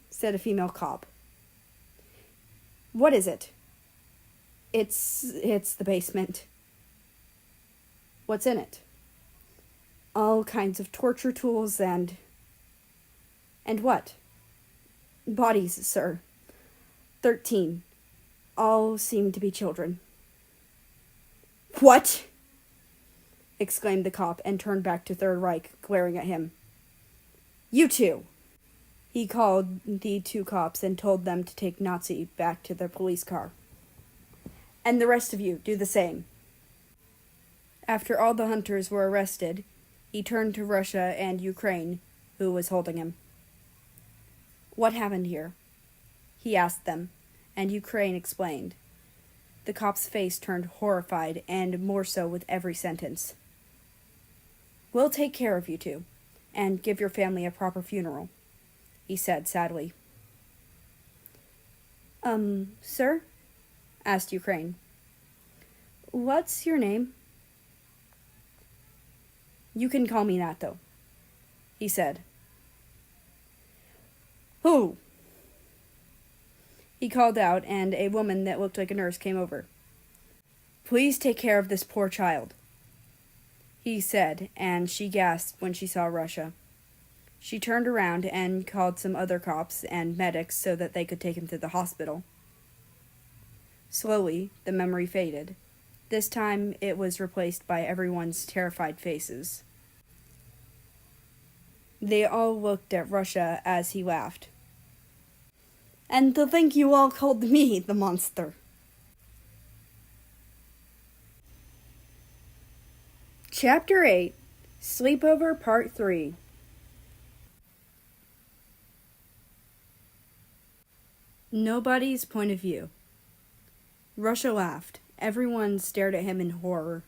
said a female cop. "What is it?" It's the basement. What's in it? All kinds of torture tools and... And what? Bodies, sir. 13. All seem to be children. What? Exclaimed the cop and turned back to Third Reich, glaring at him. You two! He called the two cops and told them to take Nazi back to their police car. And the rest of you, do the same. After all the hunters were arrested, he turned to Russia and Ukraine, who was holding him. What happened here? He asked them, and Ukraine explained. The cop's face turned horrified, and more so with every sentence. We'll take care of you two, and give your family a proper funeral, he said sadly. Sir? Asked Ukraine. What's your name? You can call me that, though, he said. Who? He called out, and a woman that looked like a nurse came over. Please take care of this poor child, he said, and she gasped when she saw Russia. She turned around and called some other cops and medics so that they could take him to the hospital. Slowly, the memory faded. This time, it was replaced by everyone's terrified faces. They all looked at Russia as he laughed. And to think you all called me the monster. Chapter 8, Sleepover Part 3. Nobody's point of view. Russia laughed. Everyone stared at him in horror.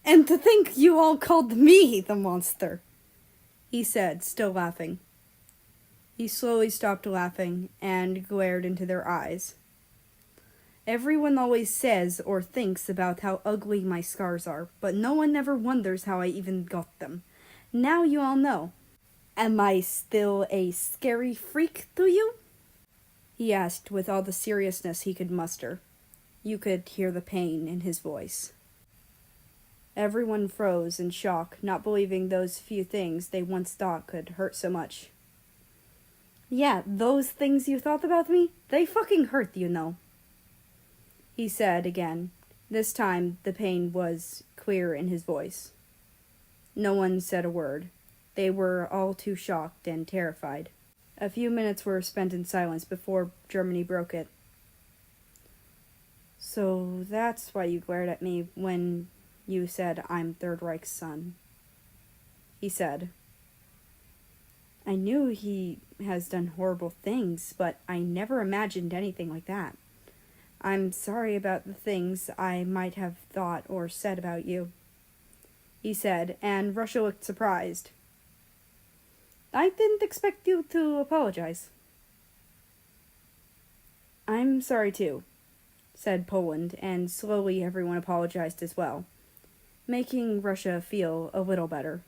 And to think you all called me the monster, he said, still laughing. He slowly stopped laughing and glared into their eyes. Everyone always says or thinks about how ugly my scars are, but no one ever wonders how I even got them. Now you all know. Am I still a scary freak to you? He asked with all the seriousness he could muster. You could hear the pain in his voice. Everyone froze in shock, not believing those few things they once thought could hurt so much. Yeah, those things you thought about me, they fucking hurt, you know, he said again. This time, the pain was clear in his voice. No one said a word. They were all too shocked and terrified. A few minutes were spent in silence before Germany broke it. So that's why you glared at me when you said I'm Third Reich's son, he said. I knew he has done horrible things, but I never imagined anything like that. I'm sorry about the things I might have thought or said about you, he said, and Russia looked surprised. I didn't expect you to apologize. I'm sorry too, said Poland, and slowly everyone apologized as well, making Russia feel a little better.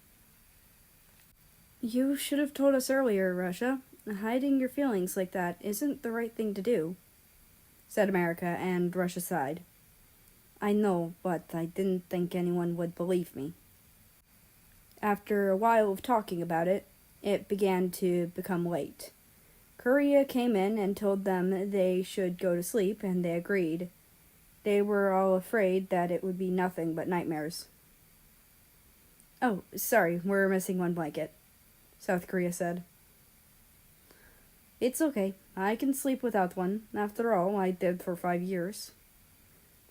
You should have told us earlier, Russia. Hiding your feelings like that isn't the right thing to do, said America, and Russia sighed. I know, but I didn't think anyone would believe me. After a while of talking about it, it began to become late. Korea came in and told them they should go to sleep, and they agreed. They were all afraid that it would be nothing but nightmares. Oh, sorry, we're missing one blanket, South Korea said. It's okay. I can sleep without one. After all, I did for 5 years,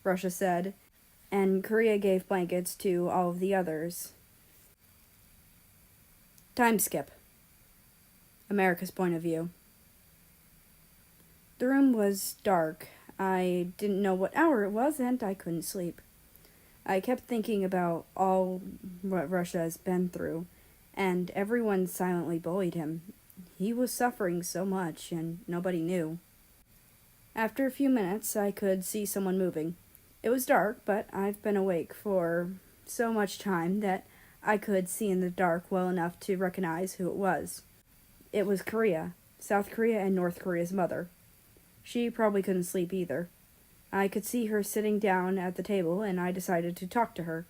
Russia said, and Korea gave blankets to all of the others. Time skip. America's point of view. The room was dark. I didn't know what hour it was, and I couldn't sleep. I kept thinking about all what Russia has been through, and everyone silently bullied him. He was suffering so much, and nobody knew. After a few minutes, I could see someone moving. It was dark, but I've been awake for so much time that I could see in the dark well enough to recognize who it was. It was Korea, South Korea and North Korea's mother. She probably couldn't sleep either. I could see her sitting down at the table, and I decided to talk to her.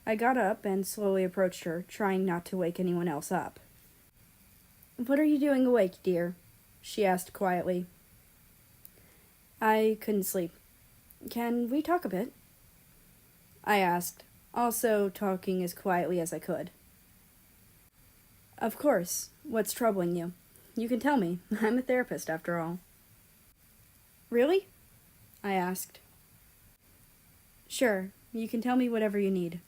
I got up and slowly approached her, trying not to wake anyone else up. "What are you doing awake, dear?" she asked quietly. "I couldn't sleep. Can we talk a bit?" I asked, also talking as quietly as I could. "Of course. What's troubling you? You can tell me. I'm a therapist, after all." "Really?" I asked. "Sure. You can tell me whatever you need."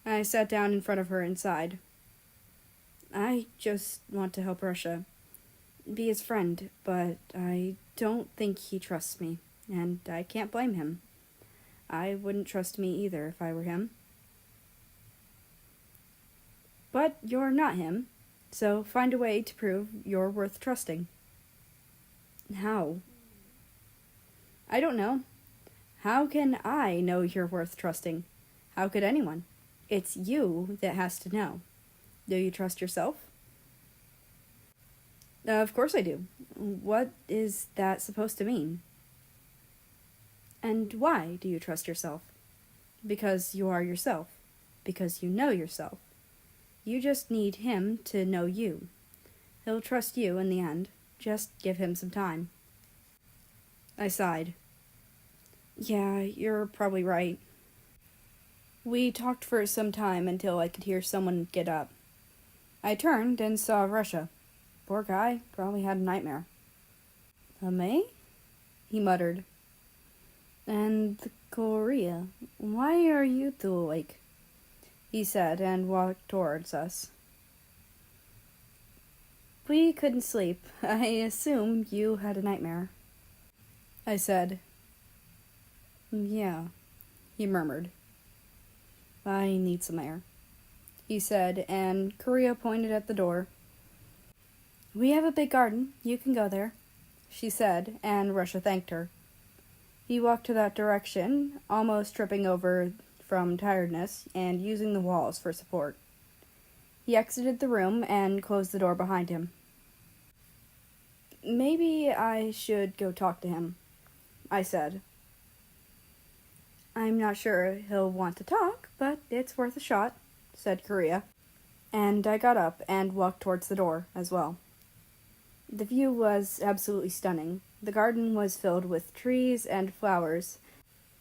I sat down in front of her and sighed. "I just want to help Russia. Be his friend, but I don't think he trusts me, and I can't blame him. I wouldn't trust me either if I were him." "But you're not him, so find a way to prove you're worth trusting." "How?" "I don't know. How can I know you're worth trusting? How could anyone? It's you that has to know. Do you trust yourself?" "Of course I do. What is that supposed to mean?" "And why do you trust yourself?" "Because you are yourself. Because you know yourself. You just need him to know you. He'll trust you in the end. Just give him some time." I sighed. "Yeah, you're probably right." We talked for some time until I could hear someone get up. I turned and saw Russia. Poor guy, probably had a nightmare. "May?" he muttered. "And Korea, why are you two awake?" he said and walked towards us. "We couldn't sleep. I assume you had a nightmare," I said. "Yeah," he murmured. "I need some air," he said, and Korea pointed at the door. "We have a big garden. You can go there," she said, and Russia thanked her. He walked to that direction, almost tripping over from tiredness and using the walls for support. He exited the room and closed the door behind him. "Maybe I should go talk to him," I said. "I'm not sure he'll want to talk, but it's worth a shot," said Korea. And I got up and walked towards the door as well. The view was absolutely stunning. The garden was filled with trees and flowers,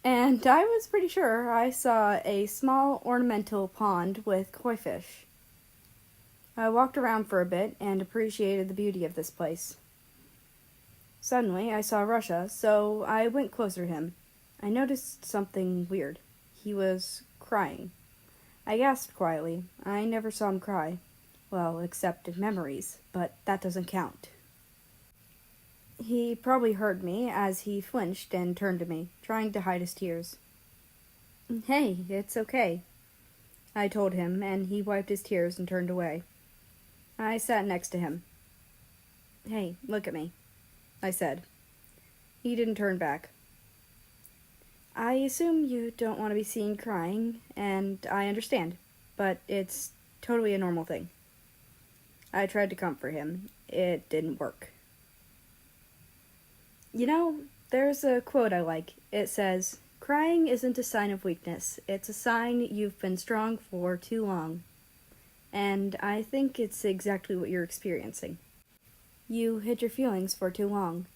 and I was pretty sure I saw a small ornamental pond with koi fish. I walked around for a bit and appreciated the beauty of this place. Suddenly, I saw Russia, so I went closer to him. I noticed something weird. He was crying. I gasped quietly. I never saw him cry. Well, except in memories, but that doesn't count. He probably heard me as he flinched and turned to me, trying to hide his tears. "Hey, it's okay," I told him, and he wiped his tears and turned away. I sat next to him. "Hey, look at me," I said. He didn't turn back. "I assume you don't want to be seen crying, and I understand, but it's totally a normal thing." I tried to comfort him. It didn't work. "You know, there's a quote I like. It says, 'Crying isn't a sign of weakness. It's a sign you've been strong for too long.' And I think it's exactly what you're experiencing. You hid your feelings for too long."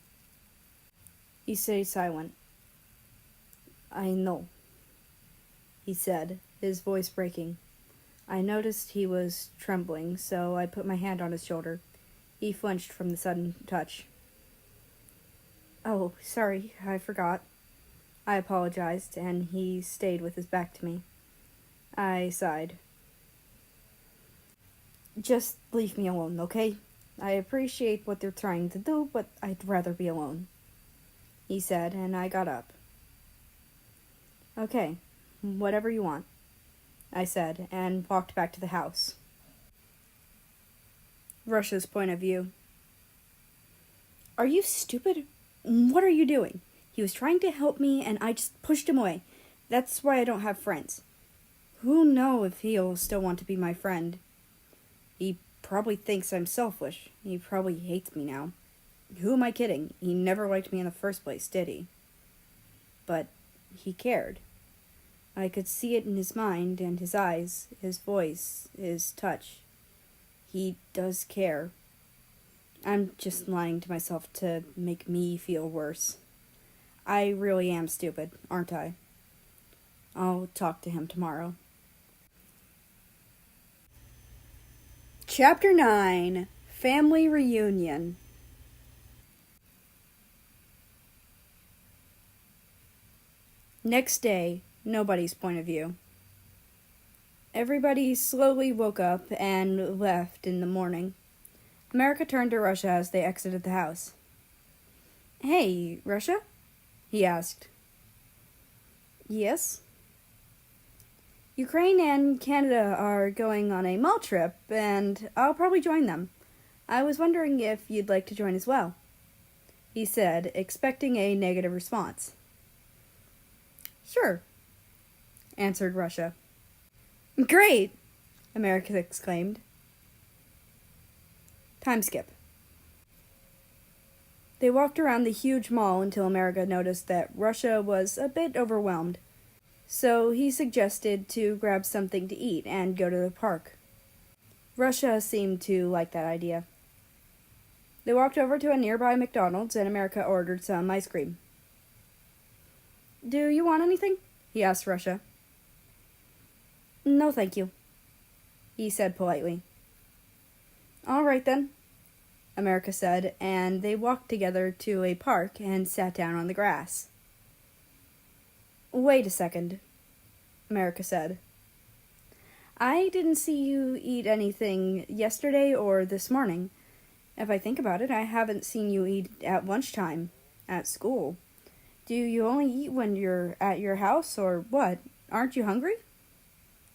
He stayed silent. "I know," he said, his voice breaking. I noticed he was trembling, so I put my hand on his shoulder. He flinched from the sudden touch. "Oh, sorry, I forgot." I apologized, and he stayed with his back to me. I sighed. "Just leave me alone, okay? I appreciate what they're trying to do, but I'd rather be alone," he said, and I got up. "Okay, whatever you want," I said, and walked back to the house. Russia's point of view. "Are you stupid? What are you doing? He was trying to help me, and I just pushed him away. That's why I don't have friends. Who knows if he'll still want to be my friend? He probably thinks I'm selfish. He probably hates me now." Who am I kidding? He never liked me in the first place, did he? But he cared. I could see it in his mind and his eyes, his voice, his touch. He does care. I'm just lying to myself to make me feel worse. I really am stupid, aren't I? I'll talk to him tomorrow. Chapter 9. Family Reunion. Next day, nobody's point of view. Everybody slowly woke up and left in the morning. America turned to Russia as they exited the house. "Hey, Russia?" he asked. "Yes?" "Ukraine and Canada are going on a mall trip, and I'll probably join them. I was wondering if you'd like to join as well," he said, expecting a negative response. "Sure," answered Russia. "Great!" America exclaimed. Time skip. They walked around the huge mall until America noticed that Russia was a bit overwhelmed, so he suggested to grab something to eat and go to the park. Russia seemed to like that idea. They walked over to a nearby McDonald's and America ordered some ice cream. "Do you want anything?" he asked Russia. "No, thank you," he said politely. "All right then," America said, and they walked together to a park and sat down on the grass. "Wait a second," America said. "I didn't see you eat anything yesterday or this morning. If I think about it, I haven't seen you eat at lunchtime, at school. Do you only eat when you're at your house, or what? Aren't you hungry?"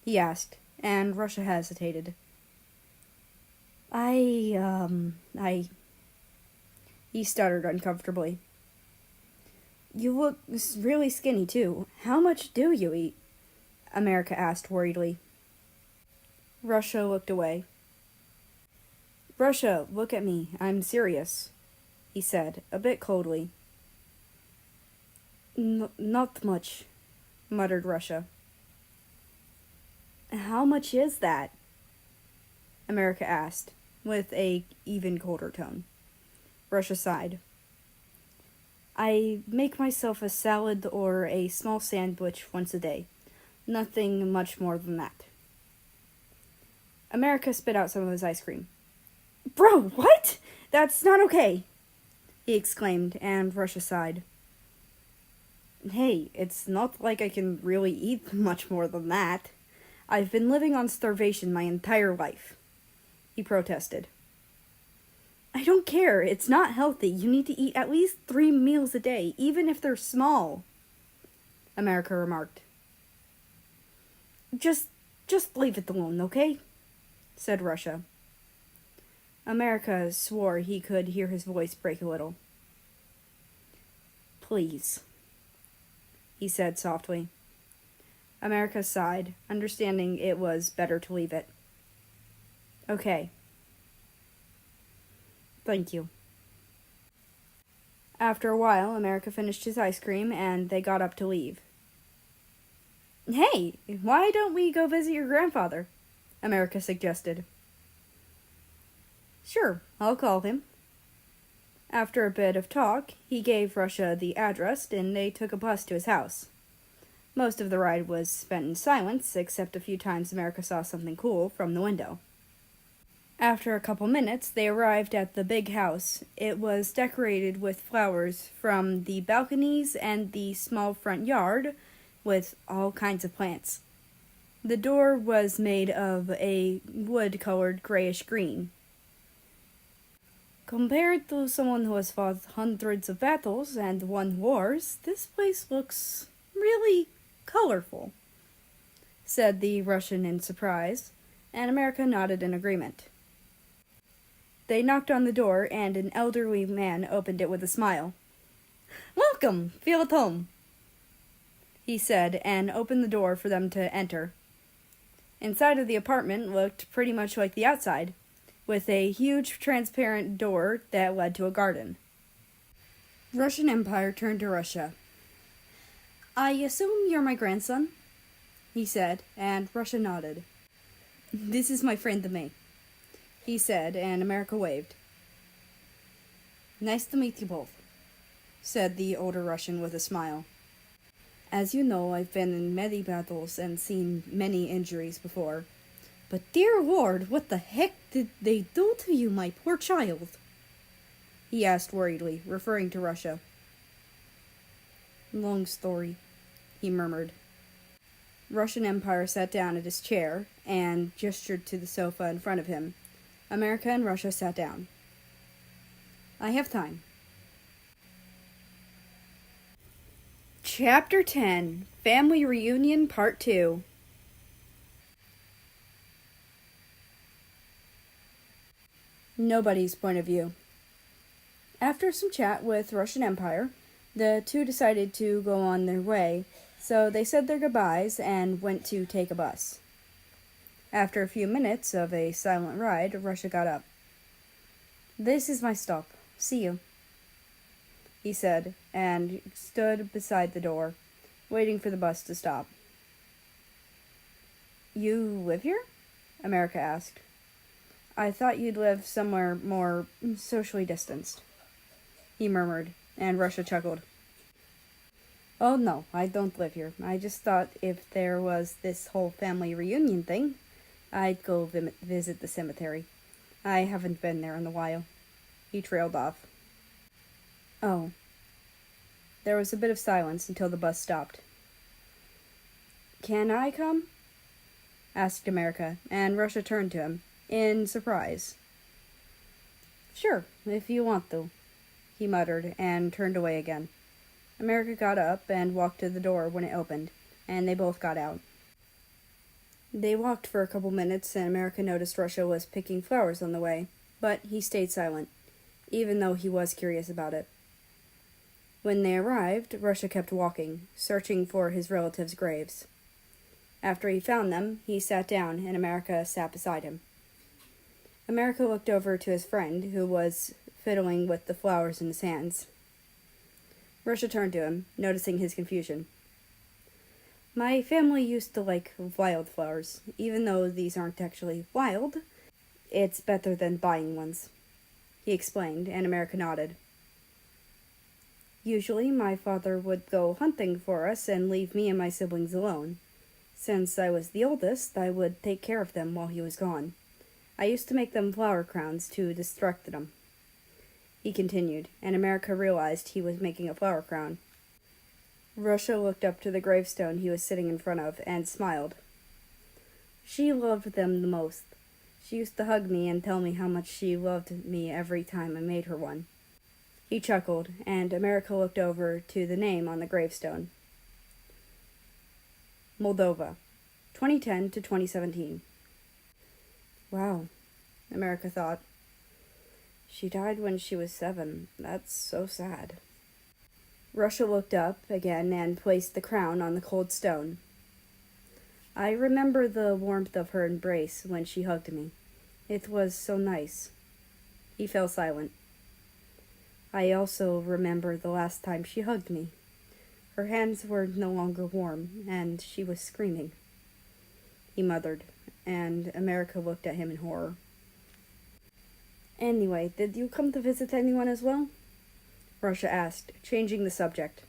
he asked, and Russia hesitated. I He stuttered uncomfortably. "You look really skinny, too. How much do you eat?" America asked worriedly. Russia looked away. "Russia, look at me. I'm serious," he said, a bit coldly. Not much," muttered Russia. "How much is that?" America asked, with a even colder tone. Russia sighed. "I make myself a salad or a small sandwich once a day. Nothing much more than that." America spit out some of his ice cream. "Bro, what? That's not okay!" he exclaimed, and Russia sighed. "Hey, it's not like I can really eat much more than that. I've been living on starvation my entire life," he protested. "I don't care. It's not healthy. You need to eat at least 3 meals a day, even if they're small," America remarked. Just leave it alone, okay?" said Russia. America swore he could hear his voice break a little. "Please," he said softly. America sighed, understanding it was better to leave it. "Okay. Thank you." After a while, America finished his ice cream, and they got up to leave. "Hey, why don't we go visit your grandfather?" America suggested. "Sure, I'll call him." After a bit of talk, he gave Russia the address, and they took a bus to his house. Most of the ride was spent in silence, except a few times America saw something cool from the window. After a couple minutes, they arrived at the big house. It was decorated with flowers from the balconies and the small front yard, with all kinds of plants. The door was made of a wood-colored grayish-green. "Compared to someone who has fought hundreds of battles and won wars, this place looks really colorful," said the Russian in surprise, and America nodded in agreement. They knocked on the door, and an elderly man opened it with a smile. "Welcome, feel at home," he said, and opened the door for them to enter. Inside of the apartment looked pretty much like the outside, with a huge transparent door that led to a garden. Russian Empire turned to Russia. I assume you're my grandson? He said, and Russia nodded. This is my friend May, he said, and America waved. Nice to meet you both, said the older Russian with a smile. As you know, I've been in many battles and seen many injuries before. But dear Lord, what the heck did they do to you, my poor child? He asked worriedly, referring to Russia. Long story, he murmured. Russian Empire sat down at his chair and gestured to the sofa in front of him. America and Russia sat down. I have time. Chapter 10, Family Reunion Part 2. Nobody's point of view. After some chat with Russian Empire, the two decided to go on their way, so they said their goodbyes and went to take a bus. After a few minutes of a silent ride, Russia got up. This is my stop. See you, he said, and stood beside the door, waiting for the bus to stop. You live here? America asked. I thought you'd live somewhere more socially distanced, he murmured, and Russia chuckled. Oh no, I don't live here. I just thought if there was this whole family reunion thing, I'd go visit the cemetery. I haven't been there in a while. He trailed off. Oh. There was a bit of silence until the bus stopped. Can I come? Asked America, and Russia turned to him, in surprise. Sure, if you want to, he muttered, and turned away again. America got up and walked to the door when it opened, and they both got out. They walked for a couple minutes, and America noticed Russia was picking flowers on the way, but he stayed silent, even though he was curious about it. When they arrived, Russia kept walking, searching for his relatives' graves. After he found them, he sat down, and America sat beside him. America looked over to his friend, who was fiddling with the flowers in his hands. Russia turned to him, noticing his confusion. My family used to like wildflowers. Even though these aren't actually wild, it's better than buying ones, he explained, and America nodded. Usually, my father would go hunting for us and leave me and my siblings alone. Since I was the oldest, I would take care of them while he was gone. I used to make them flower crowns to distract them, he continued, and America realized he was making a flower crown. Russia looked up to the gravestone he was sitting in front of and smiled. She loved them the most. She used to hug me and tell me how much she loved me every time I made her one. He chuckled, and America looked over to the name on the gravestone. Moldova, 2010 to 2017. Wow, America thought. She died when she was 7. That's so sad. Russia looked up again and placed the crown on the cold stone. I remember the warmth of her embrace when she hugged me. It was so nice. He fell silent. I also remember the last time she hugged me. Her hands were no longer warm, and she was screaming. He muttered, and America looked at him in horror. Anyway, did you come to visit anyone as well? Russia asked, changing the subject.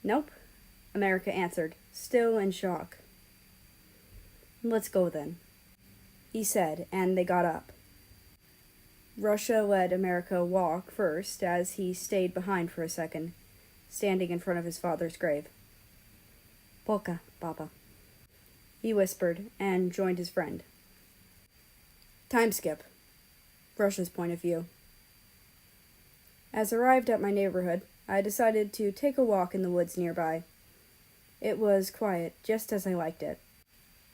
Nope, America answered, still in shock. Let's go then, he said, and they got up. Russia let America walk first, as he stayed behind for a second, standing in front of his father's grave. Polka, Papa, he whispered, and joined his friend. Time skip. Russia's point of view. As arrived at my neighborhood, I decided to take a walk in the woods nearby. It was quiet, just as I liked it.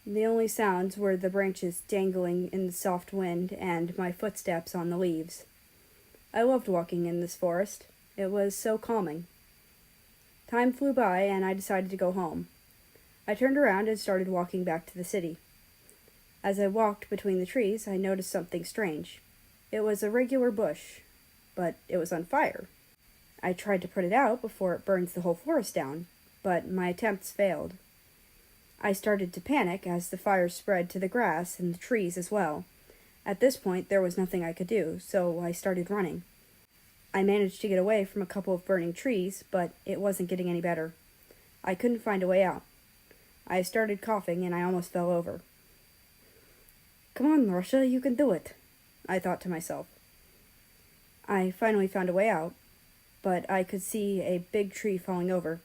The only sounds were the branches dangling in the soft wind and my footsteps on the leaves. I loved walking in this forest. It was so calming. Time flew by, and I decided to go home. I turned around and started walking back to the city. As I walked between the trees, I noticed something strange. It was a regular bush, but it was on fire. I tried to put it out before it burns the whole forest down, but my attempts failed. I started to panic as the fire spread to the grass and the trees as well. At this point, there was nothing I could do, so I started running. I managed to get away from a couple of burning trees, but it wasn't getting any better. I couldn't find a way out. I started coughing and I almost fell over. Come on, Russia, you can do it, I thought to myself. I finally found a way out, but I could see a big tree falling over.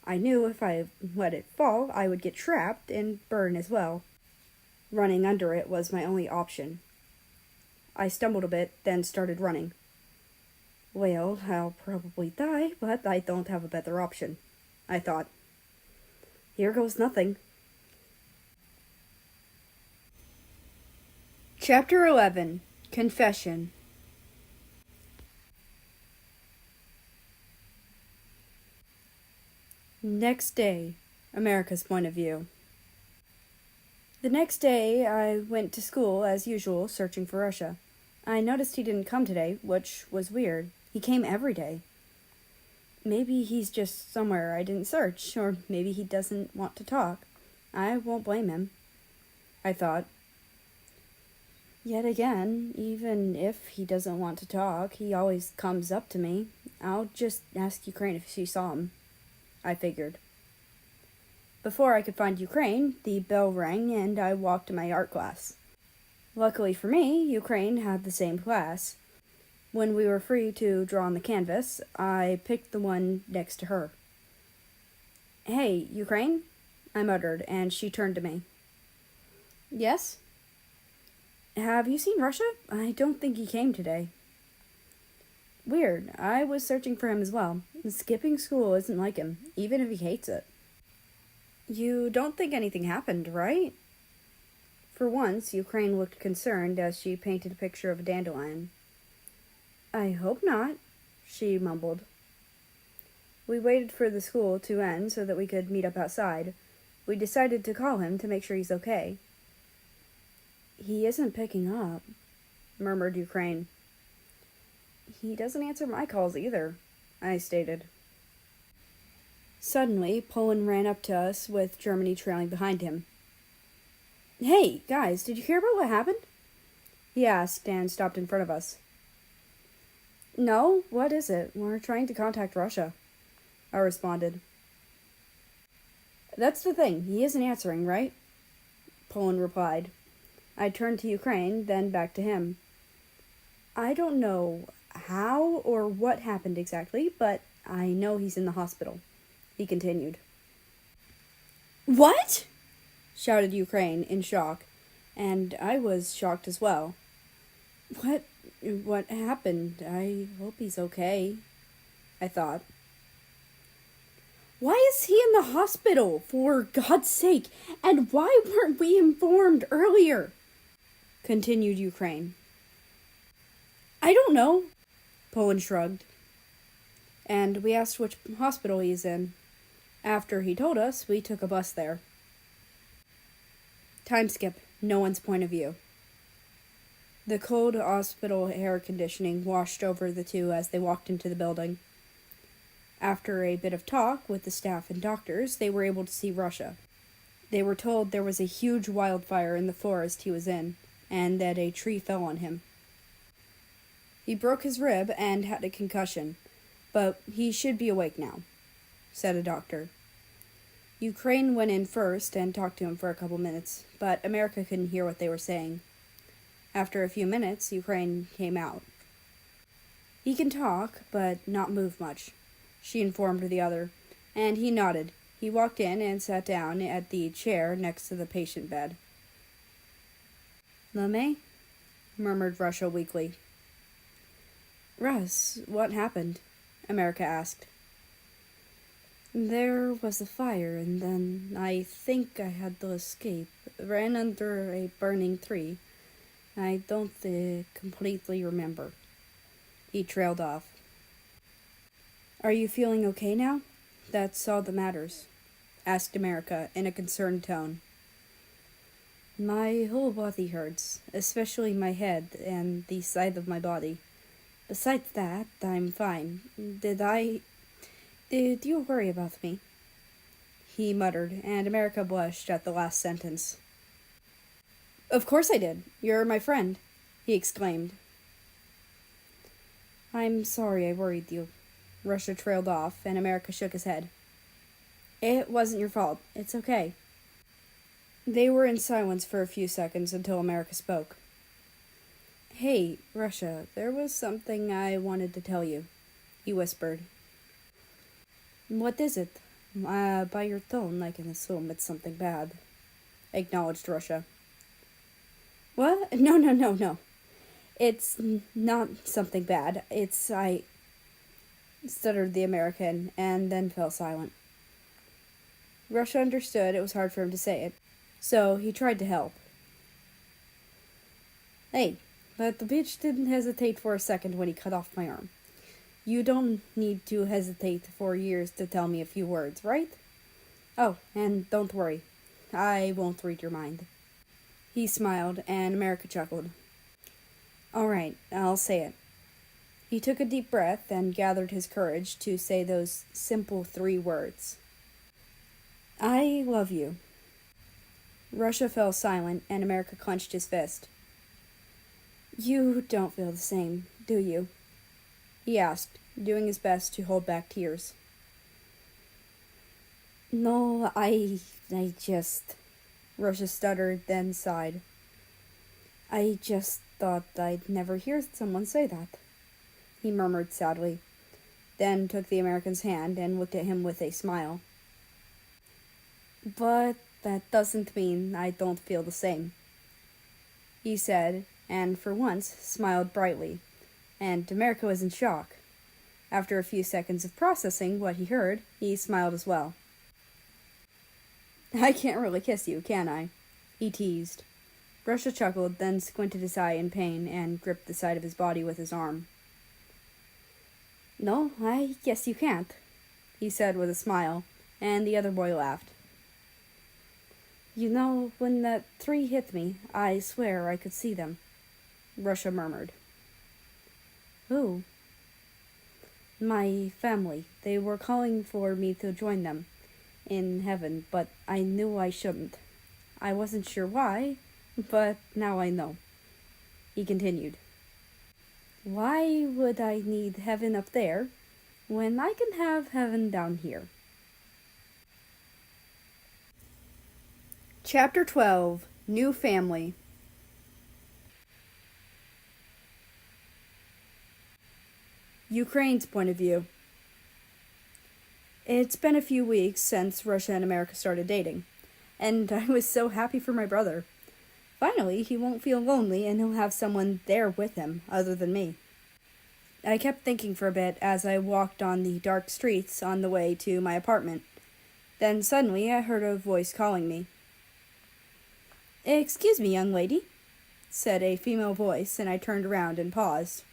I knew if I let it fall, I would get trapped and burn as well. Running under it was my only option. I stumbled a bit, then started running. Well, I'll probably die, but I don't have a better option, I thought. Here goes nothing. Chapter 11. Confession. Next day. America's point of view. The next day, I went to school as usual, searching for Russia. I noticed he didn't come today, which was weird. He came every day. Maybe he's just somewhere I didn't search, or maybe he doesn't want to talk. I won't blame him, I thought. Yet again, even if he doesn't want to talk, he always comes up to me. I'll just ask Ukraine if she saw him, I figured. Before I could find Ukraine, the bell rang and I walked to my art class. Luckily for me, Ukraine had the same class. When we were free to draw on the canvas, I picked the one next to her. Hey, Ukraine? I muttered, and she turned to me. Yes? Have you seen Russia? I don't think he came today. Weird. I was searching for him as well. Skipping school isn't like him, even if he hates it. You don't think anything happened, right? For once, Ukraine looked concerned as she painted a picture of a dandelion. I hope not, she mumbled. We waited for the school to end so that we could meet up outside. We decided to call him to make sure he's okay. He isn't picking up, murmured Ukraine. He doesn't answer my calls either, I stated. Suddenly, Poland ran up to us with Germany trailing behind him. Hey, guys, did you hear about what happened? He asked and stopped in front of us. No, what is it? We're trying to contact Russia, I responded. That's the thing, he isn't answering, right? Poland replied. I turned to Ukraine, then back to him. I don't know how or what happened exactly, but I know he's in the hospital, he continued. What? Shouted Ukraine in shock, and I was shocked as well. What happened? I hope he's okay, I thought. Why is he in the hospital, for God's sake? And why weren't we informed earlier? Continued Ukraine. I don't know, Poland shrugged. And we asked which hospital he's in. After he told us, we took a bus there. Time skip, no one's point of view. The cold hospital air conditioning washed over the two as they walked into the building. After a bit of talk with the staff and doctors, they were able to see Russia. They were told there was a huge wildfire in the forest he was in, and that a tree fell on him. He broke his rib and had a concussion, but he should be awake now, said a doctor. Ukraine went in first and talked to him for a couple minutes, but America couldn't hear what they were saying. After a few minutes, Ukraine came out. He can talk, but not move much, she informed the other, and he nodded. He walked in and sat down at the chair next to the patient bed. Lame? Murmured Russia weakly. Russ, what happened? America asked. There was a fire, and then I think I had to escape. Ran under a burning tree. I don't completely remember. He trailed off. Are you feeling okay now? That's all that matters, asked America in a concerned tone. My whole body hurts, especially my head and the side of my body. Besides that, I'm fine. Did you worry about me? He muttered, and America blushed at the last sentence. Of course I did. You're my friend, he exclaimed. I'm sorry I worried you. Russia trailed off, and America shook his head. It wasn't your fault. It's okay. They were in silence for a few seconds until America spoke. Hey, Russia, there was something I wanted to tell you, he whispered. What is it? By your tone, I can assume it's something bad, acknowledged Russia. What? No. It's not something bad. I stuttered the American, and then fell silent. Russia understood it was hard for him to say it, so he tried to help. Hey, but the bitch didn't hesitate for a second when he cut off my arm. You don't need to hesitate for years to tell me a few words, right? Oh, and don't worry. I won't read your mind. He smiled, and America chuckled. All right, I'll say it. He took a deep breath and gathered his courage to say those simple 3 words. I love you. Russia fell silent, and America clenched his fist. You don't feel the same, do you? He asked, doing his best to hold back tears. No, I just... Russia stuttered, then sighed. I just thought I'd never hear someone say that, he murmured sadly, then took the American's hand and looked at him with a smile. But that doesn't mean I don't feel the same, he said, and for once smiled brightly, and America was in shock. After a few seconds of processing what he heard, he smiled as well. I can't really kiss you, can I? He teased. Russia chuckled, then squinted his eye in pain and gripped the side of his body with his arm. No, I guess you can't, he said with a smile, and the other boy laughed. You know, when that 3 hit me, I swear I could see them, Russia murmured. Who? My family. They were calling for me to join them in heaven, but I knew I shouldn't. I wasn't sure why, but now I know. He continued. Why would I need heaven up there when I can have heaven down here? Chapter 12. New Family. Ukraine's point of view. It's been a few weeks since Russia and America started dating, and I was so happy for my brother. Finally, he won't feel lonely and he'll have someone there with him other than me. I kept thinking for a bit as I walked on the dark streets on the way to my apartment. Then suddenly I heard a voice calling me. Excuse me, young lady, said a female voice, and I turned around and paused.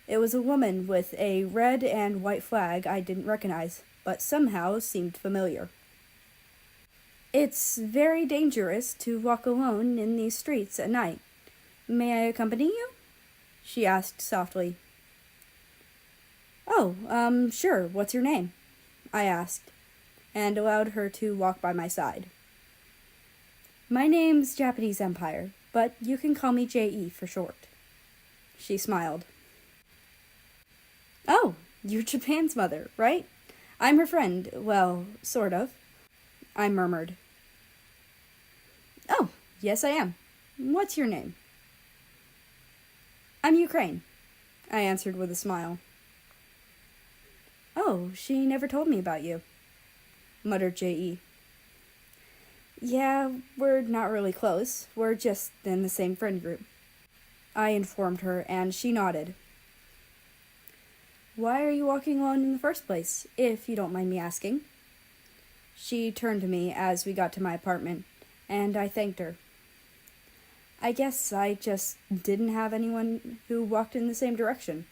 It was a woman with a red and white flag I didn't recognize, but somehow seemed familiar. It's very dangerous to walk alone in these streets at night. May I accompany you? She asked softly. Oh, sure, what's your name? I asked, and allowed her to walk by my side. My name's Japanese Empire, but you can call me J.E. for short. She smiled. Oh, you're Japan's mother, right? I'm her friend, well, sort of, I murmured. Oh, yes I am. What's your name? I'm Ukraine, I answered with a smile. Oh, she never told me about you, muttered J.E. Yeah, we're not really close. We're just in the same friend group, I informed her, and she nodded. Why are you walking alone in the first place, if you don't mind me asking? She turned to me as we got to my apartment, and I thanked her. I guess I just didn't have anyone who walked in the same direction,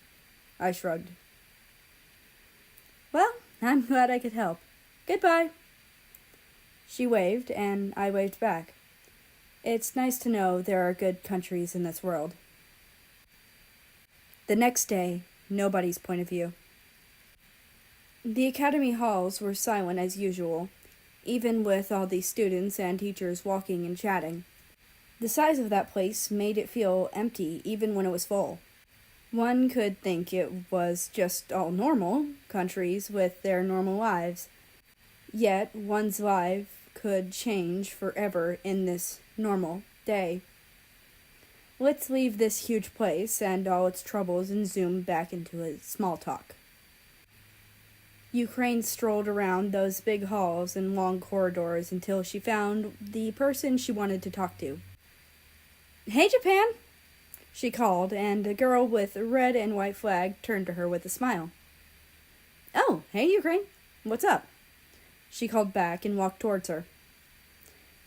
I shrugged. Well, I'm glad I could help. Goodbye. She waved, and I waved back. It's nice to know there are good countries in this world. The next day, nobody's point of view. The academy halls were silent as usual, even with all the students and teachers walking and chatting. The size of that place made it feel empty even when it was full. One could think it was just all normal, countries with their normal lives. Yet one's life could change forever in this normal day. Let's leave this huge place and all its troubles and zoom back into a small talk. Ukraine strolled around those big halls and long corridors until she found the person she wanted to talk to. "Hey, Japan!" she called, and a girl with a red and white flag turned to her with a smile. "Oh, hey, Ukraine. What's up?" she called back and walked towards her.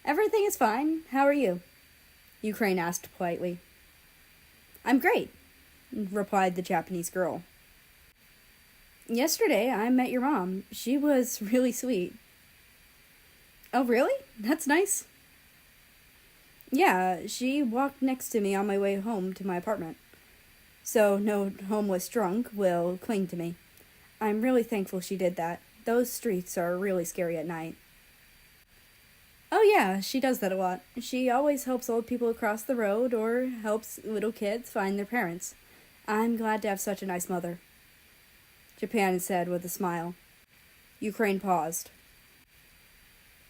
"Everything is fine. How are you?" Ukraine asked politely. "I'm great," replied the Japanese girl. "Yesterday I met your mom. She was really sweet." "Oh, really? That's nice." "Yeah, she walked next to me on my way home to my apartment. So no homeless drunk will cling to me. I'm really thankful she did that. Those streets are really scary at night." "Oh yeah, she does that a lot. She always helps old people across the road or helps little kids find their parents. I'm glad to have such a nice mother," Japan said with a smile. Ukraine paused.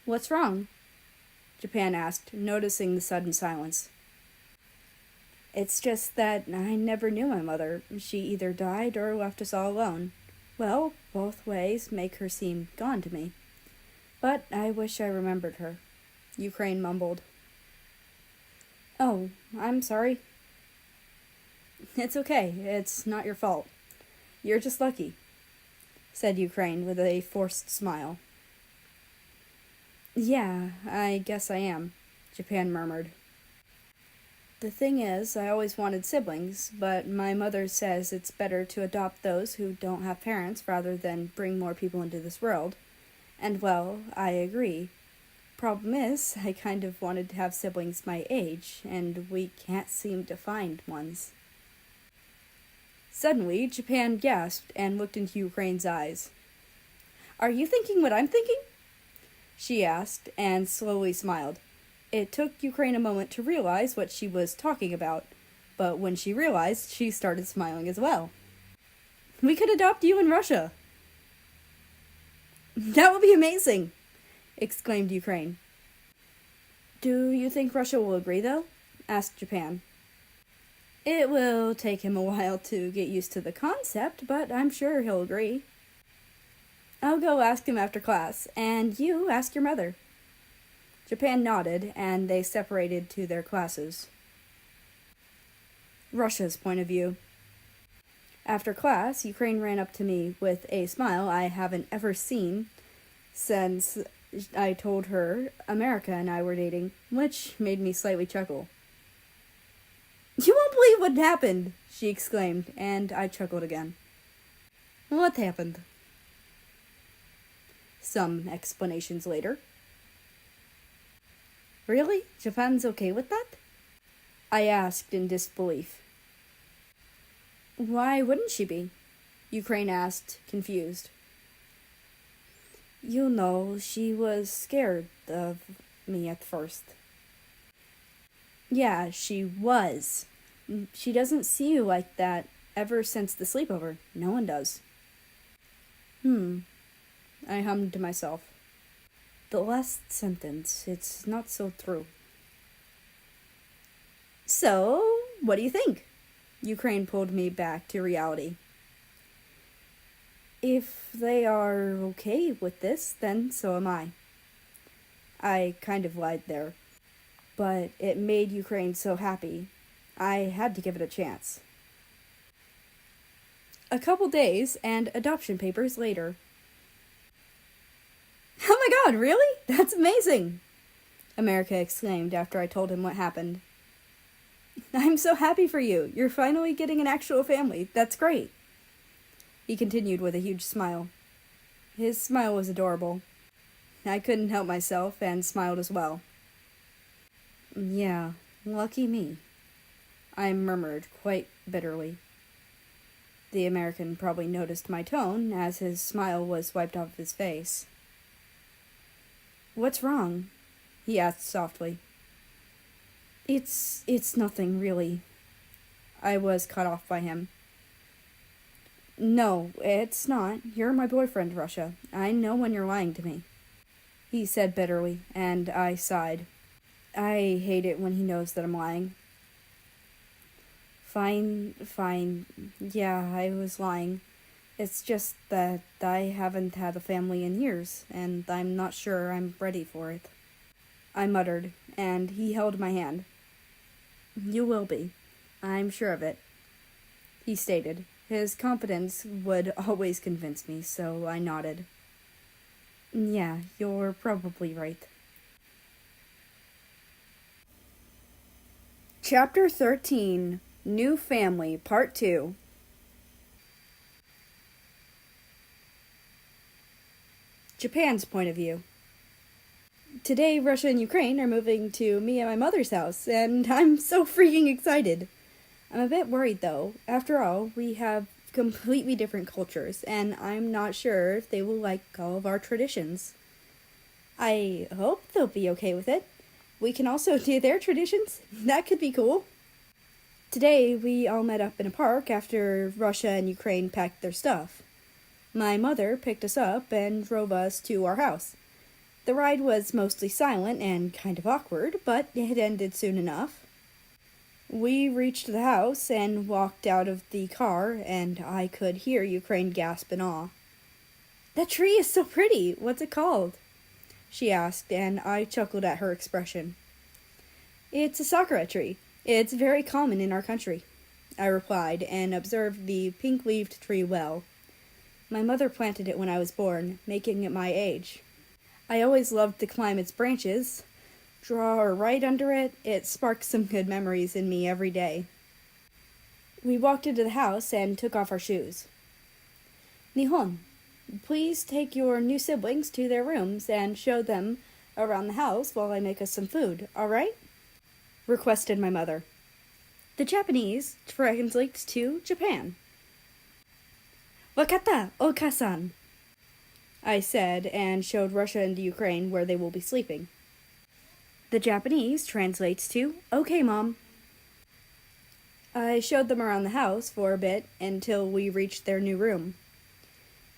"What's wrong?" Japan asked, noticing the sudden silence. "It's just that I never knew my mother. She either died or left us all alone. Well, both ways make her seem gone to me. But I wish I remembered her," Ukraine mumbled. "Oh, I'm sorry." "It's okay. It's not your fault. You're just lucky," said Ukraine with a forced smile. "Yeah, I guess I am," Japan murmured. "The thing is, I always wanted siblings, but my mother says it's better to adopt those who don't have parents rather than bring more people into this world. And well, I agree. Problem is, I kind of wanted to have siblings my age, and we can't seem to find ones." Suddenly, Japan gasped and looked into Ukraine's eyes. "Are you thinking what I'm thinking?" she asked, and slowly smiled. It took Ukraine a moment to realize what she was talking about, but when she realized, she started smiling as well. "We could adopt you in Russia." "That would be amazing!" exclaimed Ukraine. "Do you think Russia will agree, though?" asked Japan. "It will take him a while to get used to the concept, but I'm sure he'll agree." "I'll go ask him after class, and you ask your mother." Japan nodded, and they separated to their classes. Russia's point of view. After class, Ukraine ran up to me with a smile I haven't ever seen since I told her America and I were dating, which made me slightly chuckle. "You won't believe what happened," she exclaimed, and I chuckled again. "What happened?" Some explanations later. "Really? Japan's okay with that?" I asked in disbelief. "Why wouldn't she be?" Ukraine asked, confused. "You know, she was scared of me at first." "Yeah, she was. She doesn't see you like that ever since the sleepover. No one does." I hummed to myself. The last sentence, it's not so true. "So, what do you think?" Ukraine pulled me back to reality. "If they are okay with this, then so am I." I kind of lied there, but it made Ukraine so happy. I had to give it a chance. A couple days and adoption papers later. "Oh my God, really? That's amazing!" America exclaimed after I told him what happened. "I'm so happy for you. You're finally getting an actual family. That's great," he continued with a huge smile. His smile was adorable. I couldn't help myself and smiled as well. "Yeah, lucky me," I murmured quite bitterly. The American probably noticed my tone as his smile was wiped off his face. "What's wrong?" he asked softly. It's nothing, really." I was cut off by him. "No, it's not. You're my boyfriend, Russia. I know when you're lying to me," he said bitterly, and I sighed. I hate it when he knows that I'm lying. Fine. Yeah, I was lying. It's just that I haven't had a family in years, and I'm not sure I'm ready for it," I muttered, and he held my hand. "You will be. I'm sure of it," he stated. His confidence would always convince me, so I nodded. "Yeah, you're probably right." Chapter 13, New Family, Part 2. Japan's point of view. Today, Russia and Ukraine are moving to me and my mother's house, and I'm so freaking excited. I'm a bit worried, though. After all, we have completely different cultures, and I'm not sure if they will like all of our traditions. I hope they'll be okay with it. We can also do their traditions. That could be cool. Today, we all met up in a park after Russia and Ukraine packed their stuff. My mother picked us up and drove us to our house. The ride was mostly silent and kind of awkward, but it ended soon enough. We reached the house and walked out of the car, and I could hear Ukraine gasp in awe. "That tree is so pretty. What's it called?" she asked, and I chuckled at her expression. "It's a sakura tree. It's very common in our country," I replied, and observed the pink-leaved tree well. My mother planted it when I was born, making it my age. I always loved to climb its branches, draw right under it. It sparked some good memories in me every day. We walked into the house and took off our shoes. "Nihon, please take your new siblings to their rooms and show them around the house while I make us some food, all right?" requested my mother. The Japanese translates to Japan. "Wakata, Oka-san," I said, and showed Russia and Ukraine where they will be sleeping. The Japanese translates to, "Okay, Mom." I showed them around the house for a bit until we reached their new room.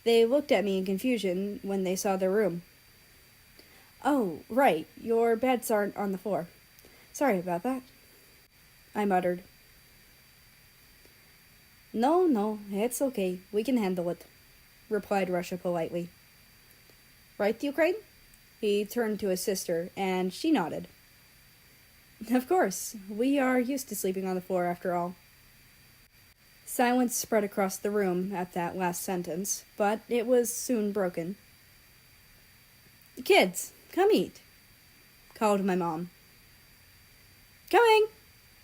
They looked at me in confusion when they saw their room. "Oh, right, your beds aren't on the floor. Sorry about that," I muttered. No, it's okay. We can handle it," replied Russia politely. "Right, Ukraine?" He turned to his sister, and she nodded. "Of course. We are used to sleeping on the floor, after all." Silence spread across the room at that last sentence, but it was soon broken. "Kids, come eat," called my mom. "Coming,"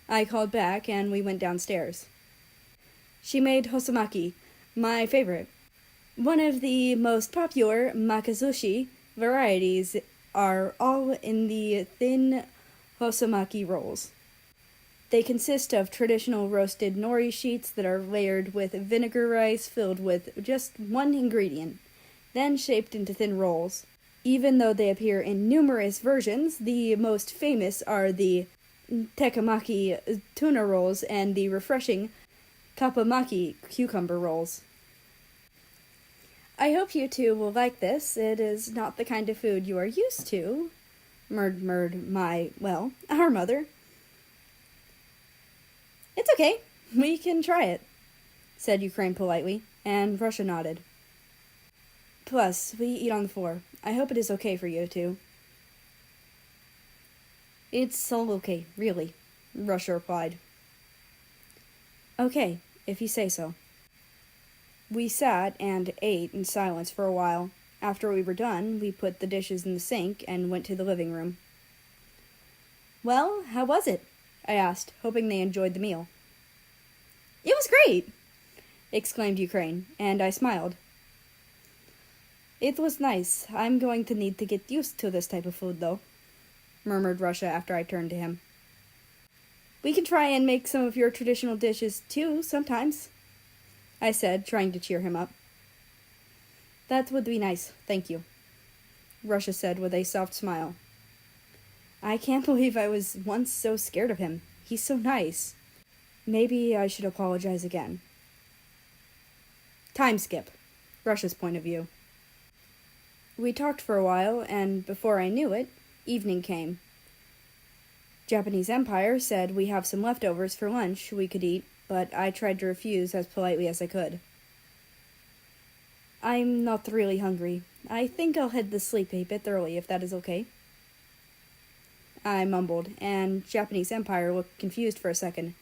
I called back, and we went downstairs. She made hosomaki, my favorite. One of the most popular makazushi varieties are all in the thin hosomaki rolls. They consist of traditional roasted nori sheets that are layered with vinegar rice filled with just one ingredient, then shaped into thin rolls. Even though they appear in numerous versions, the most famous are the tekamaki tuna rolls and the refreshing kappamaki cucumber rolls. "I hope you two will like this. It is not the kind of food you are used to," murmured our mother. "It's okay. We can try it," said Ukraine politely, and Russia nodded. "Plus, we eat on the floor. I hope it is okay for you two." "It's all okay, really," Russia replied. "Okay, if you say so." We sat and ate in silence for a while. After we were done, we put the dishes in the sink and went to the living room. "Well, how was it?" I asked, hoping they enjoyed the meal. "It was great!" exclaimed Ukraine, and I smiled. "It was nice. I'm going to need to get used to this type of food, though," murmured Russia after I turned to him. "We can try and make some of your traditional dishes, too, sometimes," I said, trying to cheer him up. That would be nice, thank you, Russia said with a soft smile. I can't believe I was once so scared of him. He's so nice. Maybe I should apologize again. Time skip. Russia's point of view. We talked for a while, and before I knew it, evening came. Japanese Empire said we have some leftovers for lunch we could eat, but I tried to refuse as politely as I could. I'm not really hungry. I think I'll head to sleep a bit early if that is okay. I mumbled, and Japanese Empire looked confused for a second,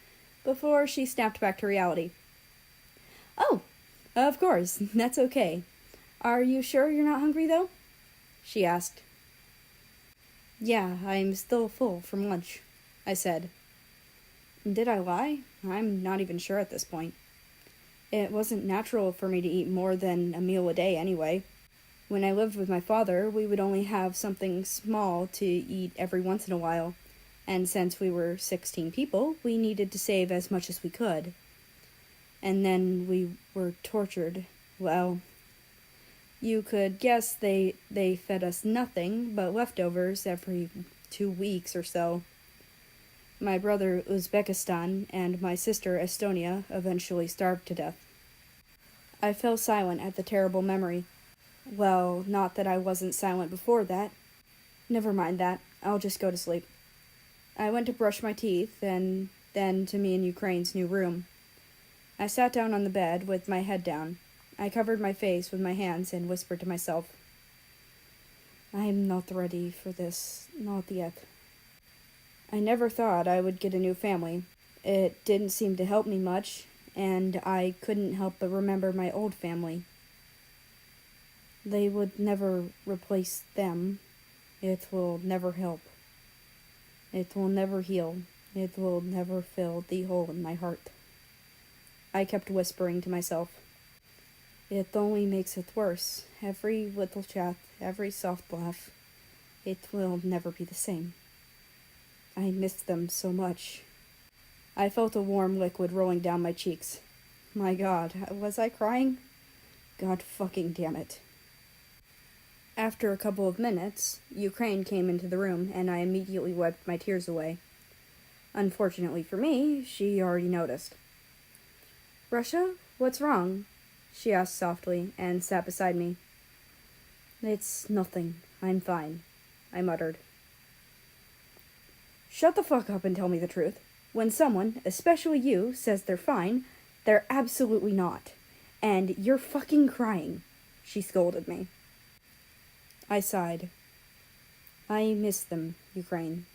before she snapped back to reality. Oh, of course, that's okay. Are you sure you're not hungry, though? She asked. Yeah, I'm still full from lunch, I said. Did I lie? I'm not even sure at this point. It wasn't natural for me to eat more than a meal a day anyway. When I lived with my father, we would only have something small to eat every once in a while, and since we were 16 people, we needed to save as much as we could. And then we were tortured. Well, you could guess they fed us nothing but leftovers every 2 weeks or so. My brother Uzbekistan and my sister Estonia eventually starved to death. I fell silent at the terrible memory. Well, not that I wasn't silent before that. Never mind that. I'll just go to sleep. I went to brush my teeth, and then to me and Ukraine's new room. I sat down on the bed with my head down. I covered my face with my hands and whispered to myself, I'm not ready for this, not yet. I never thought I would get a new family. It didn't seem to help me much, and I couldn't help but remember my old family. They would never replace them. It will never help. It will never heal. It will never fill the hole in my heart. I kept whispering to myself. It only makes it worse. Every little chat, every soft laugh. It will never be the same. I missed them so much. I felt a warm liquid rolling down my cheeks. My God, was I crying? God fucking damn it. After a couple of minutes, Ukraine came into the room, and I immediately wiped my tears away. Unfortunately for me, she already noticed. Russia, what's wrong? She asked softly, and sat beside me. It's nothing. I'm fine, I muttered. Shut the fuck up and tell me the truth. When someone, especially you, says they're fine, they're absolutely not. And you're fucking crying, she scolded me. I sighed. I miss them, Ukraine.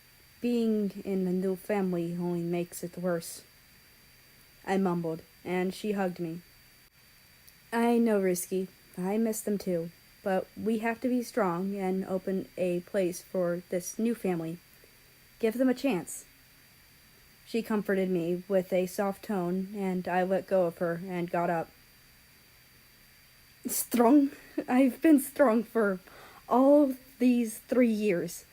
Being in a new family only makes it worse. I mumbled, and she hugged me. I know, Risky. I miss them too. But we have to be strong and open a place for this new family. Give them a chance. She comforted me with a soft tone, and I let go of her and got up. Strong? I've been strong for all these 3 years.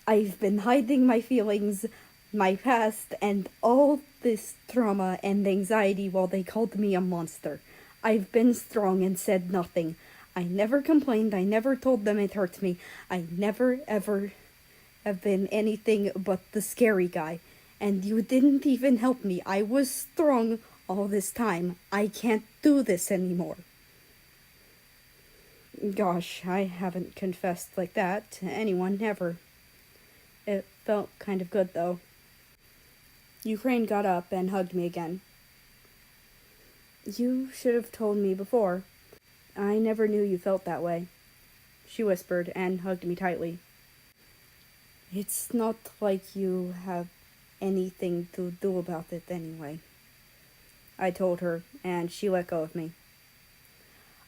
I've been hiding my feelings, my past, and all this trauma and anxiety while they called me a monster. I've been strong and said nothing. I never complained. I never told them it hurt me. I never, ever have been anything but the scary guy. And you didn't even help me. I was strong all this time. I can't do this anymore. Gosh, I haven't confessed like that to anyone ever. It felt kind of good, though. Ukraine got up and hugged me again. You should have told me before. I never knew you felt that way, she whispered and hugged me tightly. It's not like you have anything to do about it anyway, I told her, and she let go of me.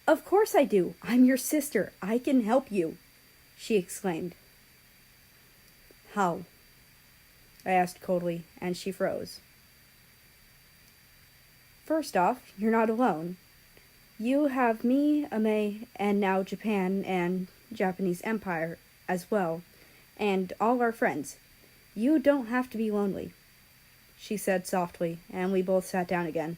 Of course I do. I'm your sister. I can help you, she exclaimed. How? I asked coldly, and she froze. First off, you're not alone. You have me, Ame, and now Japan and Japanese Empire as well, and all our friends. You don't have to be lonely, she said softly, and we both sat down again.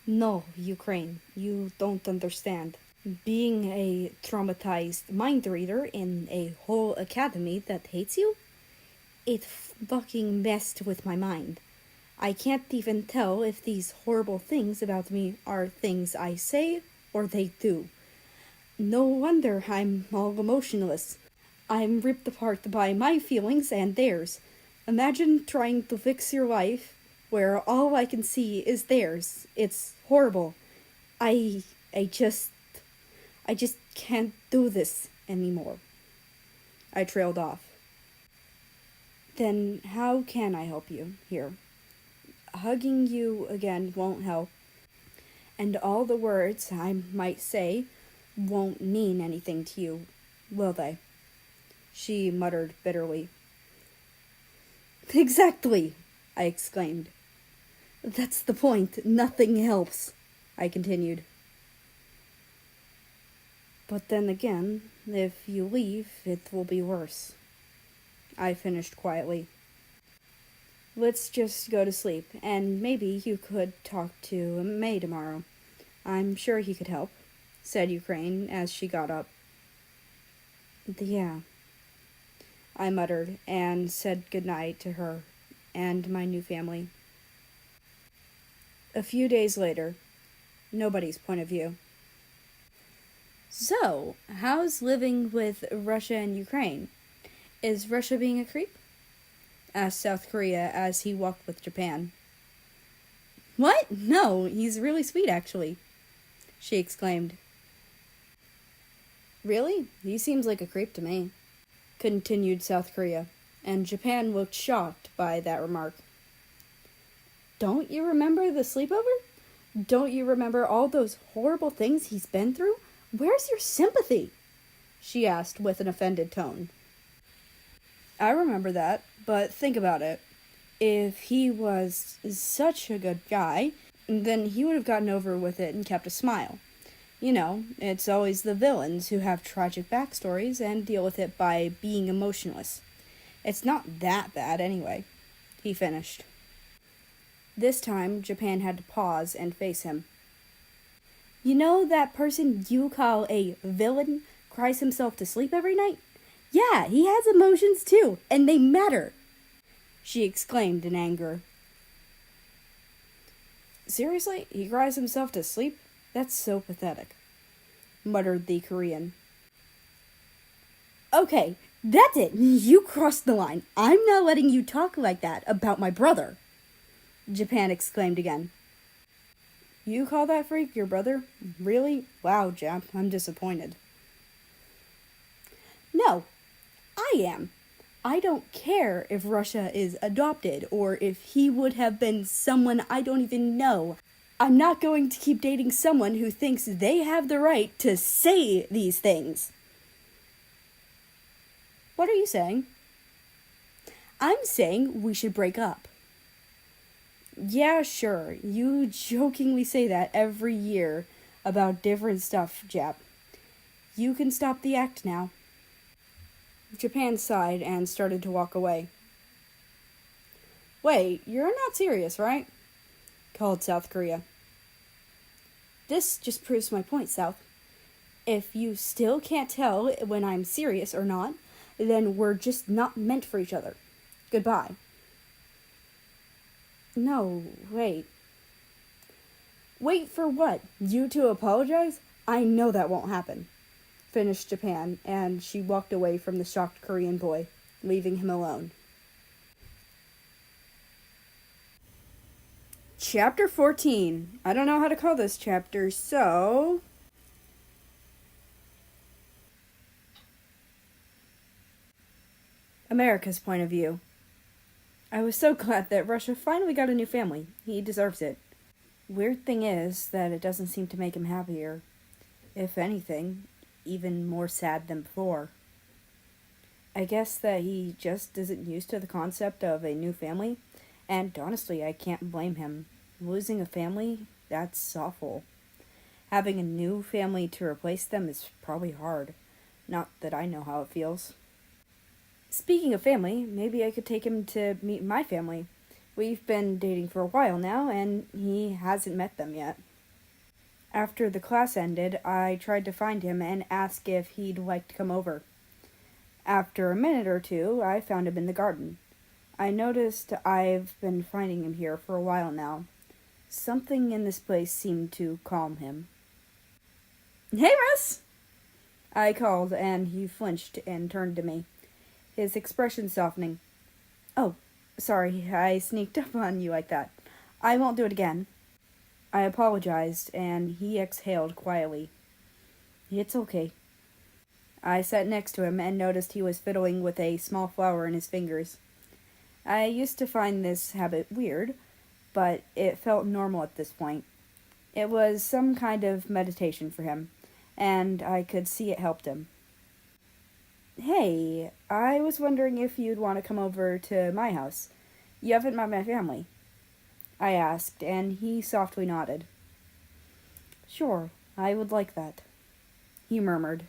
No, Ukraine, you don't understand. Being a traumatized mind reader in a whole academy that hates you, it fucking messed with my mind. I can't even tell if these horrible things about me are things I say or they do. No wonder I'm all emotionless. I'm ripped apart by my feelings and theirs. Imagine trying to fix your life where all I can see is theirs. It's horrible. I I just I just can't do this anymore. I trailed off. Then how can I help you here? Hugging you again won't help, and all the words I might say won't mean anything to you, will they? She muttered bitterly. Exactly, I exclaimed. That's the point. Nothing helps, I continued. But then again, if you leave, it will be worse. I finished quietly. Let's just go to sleep, and maybe you could talk to May tomorrow. I'm sure he could help, said Ukraine as she got up. Yeah, I muttered, and said goodnight to her and my new family. A few days later, nobody's point of view. So, how's living with Russia and Ukraine? Is Russia being a creep? Asked South Korea as he walked with Japan. What? No, he's really sweet, actually, she exclaimed. Really? He seems like a creep to me, continued South Korea, and Japan looked shocked by that remark. Don't you remember the sleepover? Don't you remember all those horrible things he's been through? Where's your sympathy? She asked with an offended tone. I remember that, but think about it. If he was such a good guy, then he would have gotten over with it and kept a smile. You know, it's always the villains who have tragic backstories and deal with it by being emotionless. It's not that bad anyway, he finished. This time, Japan had to pause and face him. You know that person you call a villain cries himself to sleep every night? Yeah, he has emotions too, and they matter, she exclaimed in anger. Seriously? He cries himself to sleep? That's so pathetic, muttered the Korean. Okay, that's it. You crossed the line. I'm not letting you talk like that about my brother, Japan exclaimed again. You call that freak your brother? Really? Wow, Jap, I'm disappointed. No, I am. I don't care if Russia is adopted or if he would have been someone I don't even know. I'm not going to keep dating someone who thinks they have the right to say these things. What are you saying? I'm saying we should break up. Yeah, sure. You jokingly say that every year about different stuff, Jap. You can stop the act now. Japan sighed and started to walk away. Wait, you're not serious, right? Called South Korea. This just proves my point, South. If you still can't tell when I'm serious or not, then we're just not meant for each other. Goodbye. No, wait. Wait for what? You to apologize? I know that won't happen, finished Japan, and she walked away from the shocked Korean boy, leaving him alone. Chapter 14. I don't know how to call this chapter, so... America's point of view. I was so glad that Russia finally got a new family. He deserves it. Weird thing is that it doesn't seem to make him happier. If anything, even more sad than before. I guess that he just isn't used to the concept of a new family, and honestly, I can't blame him. Losing a family, that's awful. Having a new family to replace them is probably hard. Not that I know how it feels. Speaking of family, maybe I could take him to meet my family. We've been dating for a while now, and he hasn't met them yet. After the class ended, I tried to find him and ask if he'd like to come over. After a minute or two, I found him in the garden. I noticed I've been finding him here for a while now. Something in this place seemed to calm him. "Hey, Russ!" I called, and he flinched and turned to me, his expression softening. "Oh, sorry, I sneaked up on you like that. I won't do it again." I apologized, and he exhaled quietly. "It's okay." I sat next to him and noticed he was fiddling with a small flower in his fingers. I used to find this habit weird, but it felt normal at this point. It was some kind of meditation for him, and I could see it helped him. "Hey, I was wondering if you'd want to come over to my house. You haven't met my family," I asked, and he softly nodded. "Sure, I would like that," he murmured.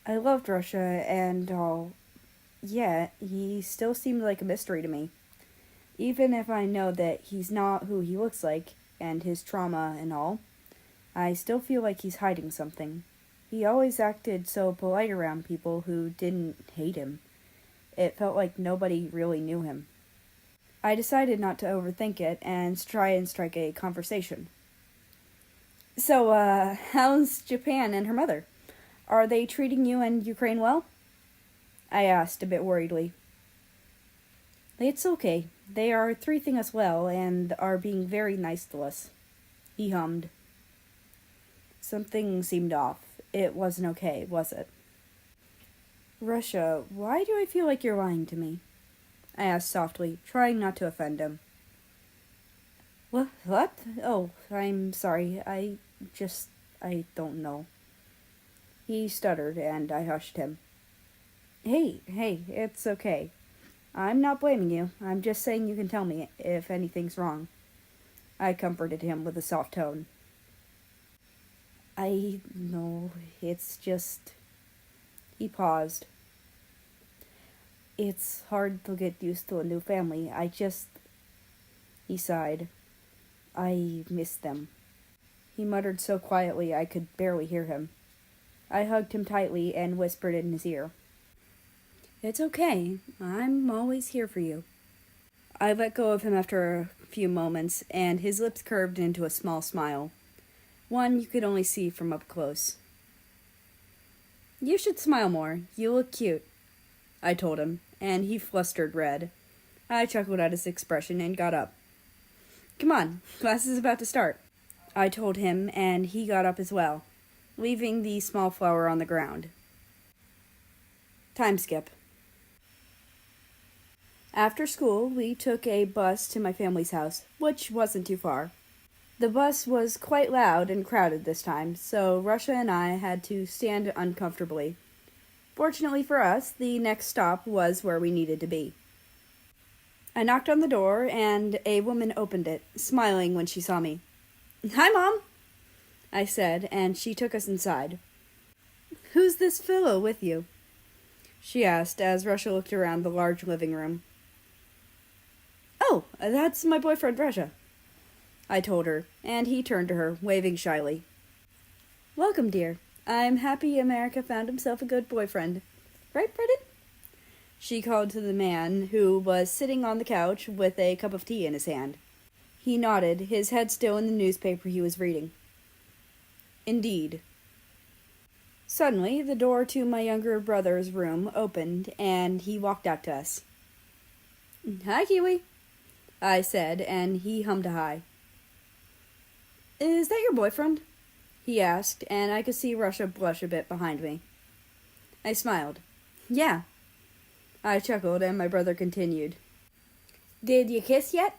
I loved Russia and all, yet he still seemed like a mystery to me. Even if I know that he's not who he looks like, and his trauma and all, I still feel like he's hiding something. He always acted so polite around people who didn't hate him. It felt like nobody really knew him. I decided not to overthink it and try and strike a conversation. "So, how's Japan and her mother? Are they treating you and Ukraine well?" I asked a bit worriedly. "It's okay. They are treating us well and are being very nice to us," he hummed. Something seemed off. It wasn't okay, was it? "Russia, why do I feel like you're lying to me?" I asked softly, trying not to offend him. What? Oh, I'm sorry. I don't know." He stuttered, and I hushed him. Hey, it's okay. I'm not blaming you. I'm just saying you can tell me if anything's wrong." I comforted him with a soft tone. "I know, it's just..." He paused. "It's hard to get used to a new family. He sighed. "I miss them." He muttered so quietly I could barely hear him. I hugged him tightly and whispered in his ear. "It's okay. I'm always here for you." I let go of him after a few moments, and his lips curved into a small smile, one you could only see from up close. "You should smile more. You look cute," I told him, and he flustered red. I chuckled at his expression and got up. "Come on, class is about to start," I told him, and he got up as well, leaving the small flower on the ground. Time skip. After school, we took a bus to my family's house, which wasn't too far. The bus was quite loud and crowded this time, so Russia and I had to stand uncomfortably. Fortunately for us, the next stop was where we needed to be. I knocked on the door, and a woman opened it, smiling when she saw me. "Hi, Mom," I said, and she took us inside. "Who's this fellow with you?" she asked as Russia looked around the large living room. "Oh, that's my boyfriend, Russia," I told her, and he turned to her, waving shyly. "Welcome, dear. I'm happy America found himself a good boyfriend. Right, Brendan?" she called to the man who was sitting on the couch with a cup of tea in his hand. He nodded, his head still in the newspaper he was reading. "Indeed." Suddenly, the door to my younger brother's room opened, and he walked out to us. "Hi, Kiwi," I said, and he hummed a hi. "Is that your boyfriend?" he asked, and I could see Russia blush a bit behind me. I smiled. "Yeah." I chuckled, and my brother continued. "Did you kiss yet?"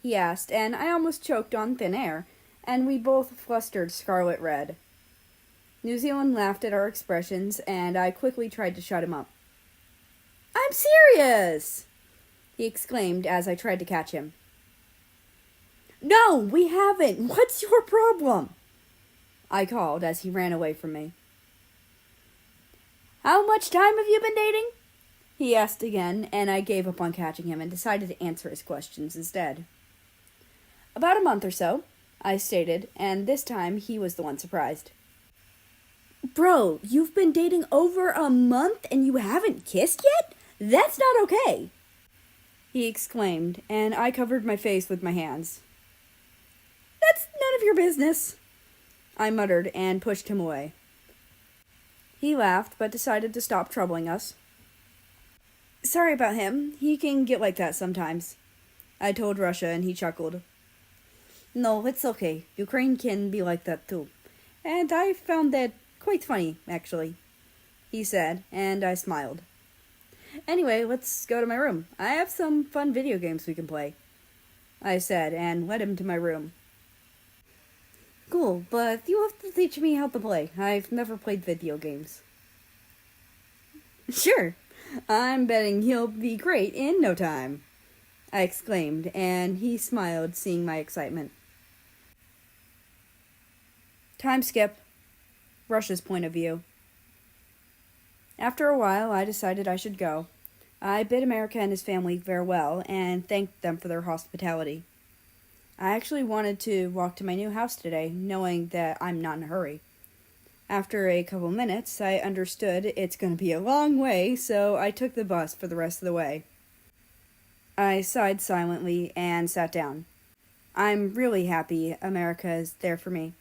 he asked, and I almost choked on thin air, and we both flustered scarlet red. New Zealand laughed at our expressions, and I quickly tried to shut him up. "I'm serious!" he exclaimed as I tried to catch him. "No, we haven't. What's your problem?" I called as he ran away from me. "How much time have you been dating?" he asked again, and I gave up on catching him and decided to answer his questions instead. "About a month or so. I stated, and this time he was the one surprised. Bro, you've been dating over a month and you haven't kissed yet? That's not okay, he exclaimed, and I covered my face with my hands. That's none of your business, I muttered and pushed him away. He laughed, but decided to stop troubling us. Sorry about him. He can get like that sometimes, I told Russia, and he chuckled. No, it's okay. Ukraine can be like that too. And I found that quite funny, actually, he said, and I smiled. Anyway, let's go to my room. I have some fun video games we can play, I said, and led him to my room. Cool, but you have to teach me how to play. I've never played video games. Sure. I'm betting he'll be great in no time, I exclaimed, and he smiled, seeing my excitement. Time skip. Russia's point of view. After a while, I decided I should go. I bid America and his family farewell and thanked them for their hospitality. I actually wanted to walk to my new house today, knowing that I'm not in a hurry. After a couple minutes, I understood it's going to be a long way, so I took the bus for the rest of the way. I sighed silently and sat down. I'm really happy America is there for me.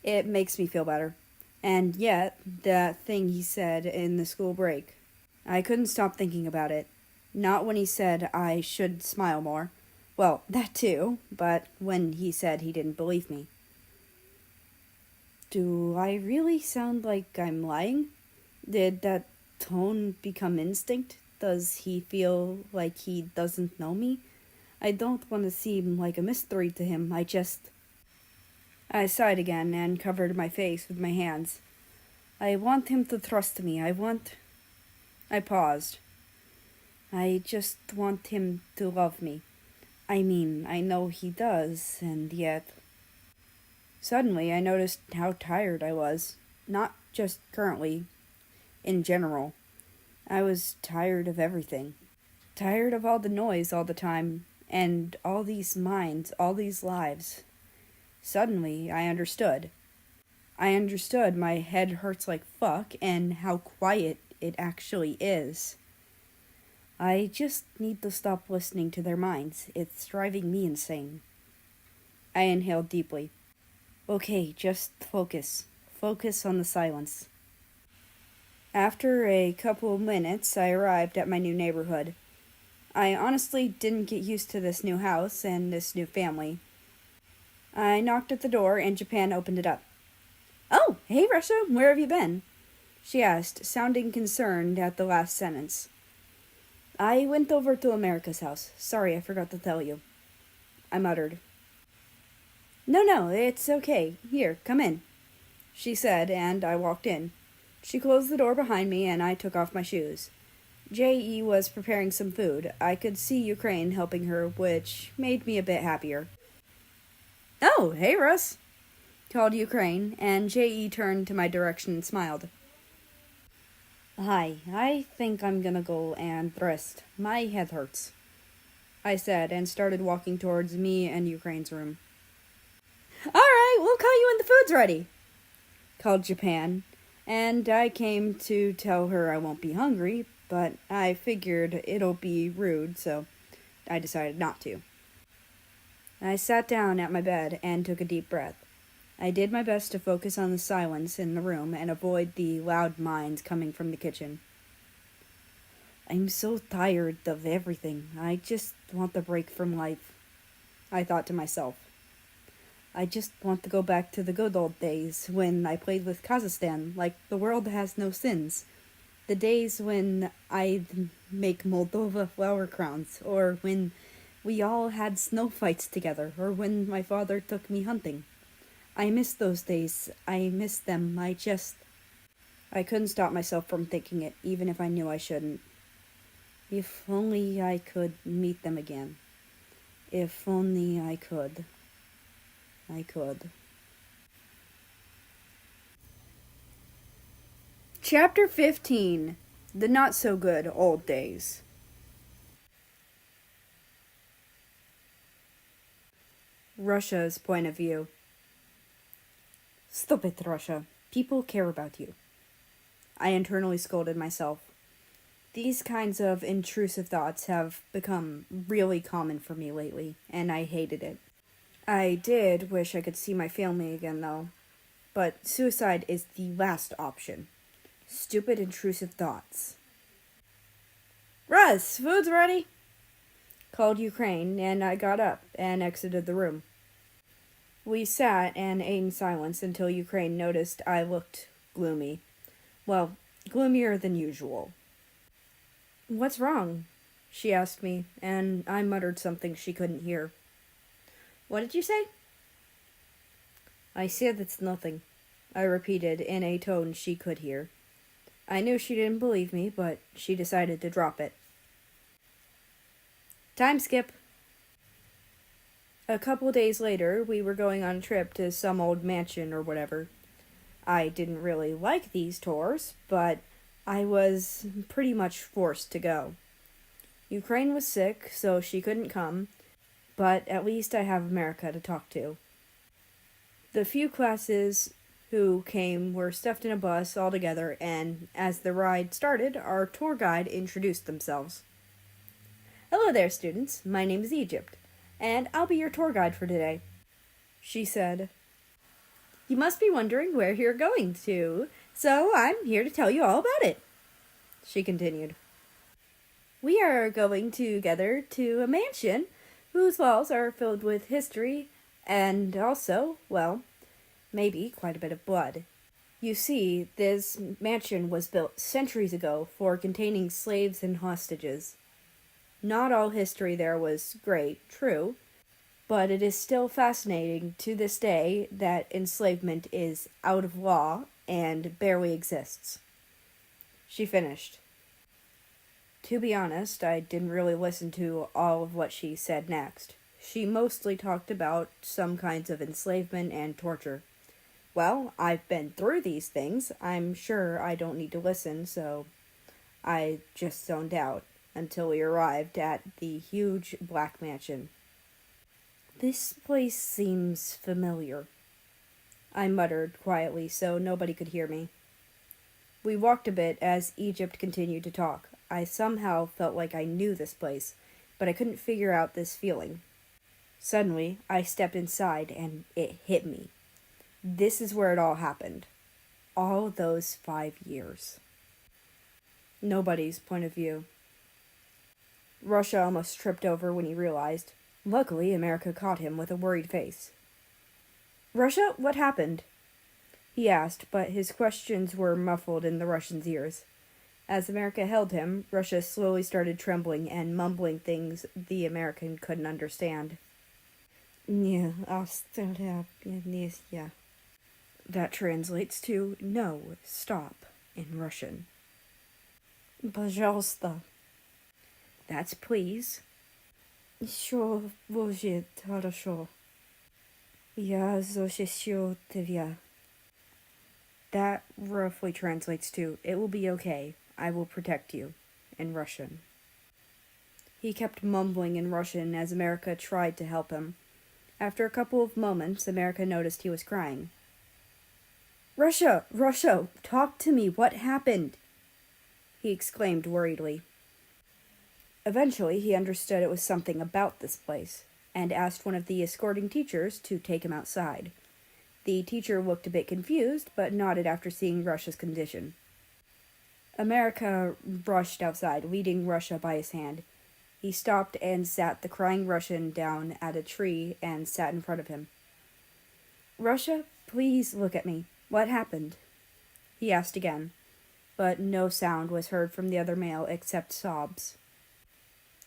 It makes me feel better. And yet, that thing he said in the school break, I couldn't stop thinking about it. Not when he said I should smile more. Well, that too, but when he said he didn't believe me. Do I really sound like I'm lying? Did that tone become instinct? Does he feel like he doesn't know me? I don't want to seem like a mystery to him. I sighed again and covered my face with my hands. I want him to trust me. I paused. I just want him to love me. I mean, I know he does, and yet... Suddenly, I noticed how tired I was. Not just currently, in general. I was tired of everything. Tired of all the noise all the time, and all these minds, all these lives. Suddenly, I understood. I understood my head hurts like fuck, and how quiet it actually is. I just need to stop listening to their minds. It's driving me insane. I inhaled deeply. Okay, just focus. Focus on the silence. After a couple of minutes, I arrived at my new neighborhood. I honestly didn't get used to this new house and this new family. I knocked at the door and Japan opened it up. Oh, hey Russia, where have you been? She asked, sounding concerned at the last sentence. I went over to America's house. Sorry, I forgot to tell you, I muttered. No, it's okay. Here, come in, she said, and I walked in. She closed the door behind me, and I took off my shoes. J.E. was preparing some food. I could see Ukraine helping her, which made me a bit happier. Oh, hey, Russ, called Ukraine, and J.E. turned to my direction and smiled. Hi, I think I'm gonna go and rest. My head hurts, I said, and started walking towards me and Ukraine's room. All right, we'll call you when the food's ready, called Japan, and I came to tell her I won't be hungry, but I figured it'll be rude, so I decided not to. I sat down at my bed and took a deep breath. I did my best to focus on the silence in the room and avoid the loud minds coming from the kitchen. I'm so tired of everything. I just want a break from life, I thought to myself. I just want to go back to the good old days when I played with Kazakhstan like the world has no sins. The days when I'd make Moldova flower crowns, or when we all had snow fights together, or when my father took me hunting. I miss those days. I miss them. I couldn't stop myself from thinking it, even if I knew I shouldn't. If only I could meet them again. If only I could. Chapter 15. The Not-So-Good Old Days. Russia's point of view. Stop it, Russia. People care about you. I internally scolded myself. These kinds of intrusive thoughts have become really common for me lately, and I hated it. I did wish I could see my family again, though. But suicide is the last option. Stupid intrusive thoughts. Russ, food's ready! Called Ukraine, and I got up and exited the room. We sat and ate in silence until Ukraine noticed I looked gloomy. Well, gloomier than usual. What's wrong? She asked me, and I muttered something she couldn't hear. What did you say? I said it's nothing, I repeated in a tone she could hear. I knew she didn't believe me, but she decided to drop it. Time skip. A couple days later, we were going on a trip to some old mansion or whatever. I didn't really like these tours, but I was pretty much forced to go. Ukraine was sick, so she couldn't come, but at least I have America to talk to. The few classes who came were stuffed in a bus all together, and as the ride started, our tour guide introduced themselves. Hello there, students. My name is Egypt, and I'll be your tour guide for today, she said. You must be wondering where you're going to, so I'm here to tell you all about it, she continued. We are going together to a mansion whose walls are filled with history and also, well, maybe quite a bit of blood. You see, this mansion was built centuries ago for containing slaves and hostages. Not all history there was great, true, but it is still fascinating to this day that enslavement is out of law and barely exists. She finished. To be honest, I didn't really listen to all of what she said next. She mostly talked about some kinds of enslavement and torture. Well, I've been through these things. I'm sure I don't need to listen, so I just zoned out until we arrived at the huge black mansion. This place seems familiar, I muttered quietly so nobody could hear me. We walked a bit as Egypt continued to talk. I somehow felt like I knew this place, but I couldn't figure out this feeling. Suddenly, I stepped inside and it hit me. This is where it all happened. All those 5 years. Nobody's point of view. Russia almost tripped over when he realized. Luckily, America caught him with a worried face. Russia, what happened? He asked, but his questions were muffled in the Russian's ears. As America held him, Russia slowly started trembling and mumbling things the American couldn't understand. Yeah. That translates to no, stop in Russian. Пожалуйста. That's please. Всё будет хорошо. Я защищу тебя. That roughly translates to, it will be okay, I will protect you, in Russian. He kept mumbling in Russian as America tried to help him. After a couple of moments, America noticed he was crying. Russia, talk to me, what happened? He exclaimed worriedly. Eventually, he understood it was something about this place, and asked one of the escorting teachers to take him outside. The teacher looked a bit confused, but nodded after seeing Russia's condition. America rushed outside, leading Russia by his hand. He stopped and sat the crying Russian down at a tree and sat in front of him. Russia, please look at me. What happened? He asked again, but no sound was heard from the other male except sobs.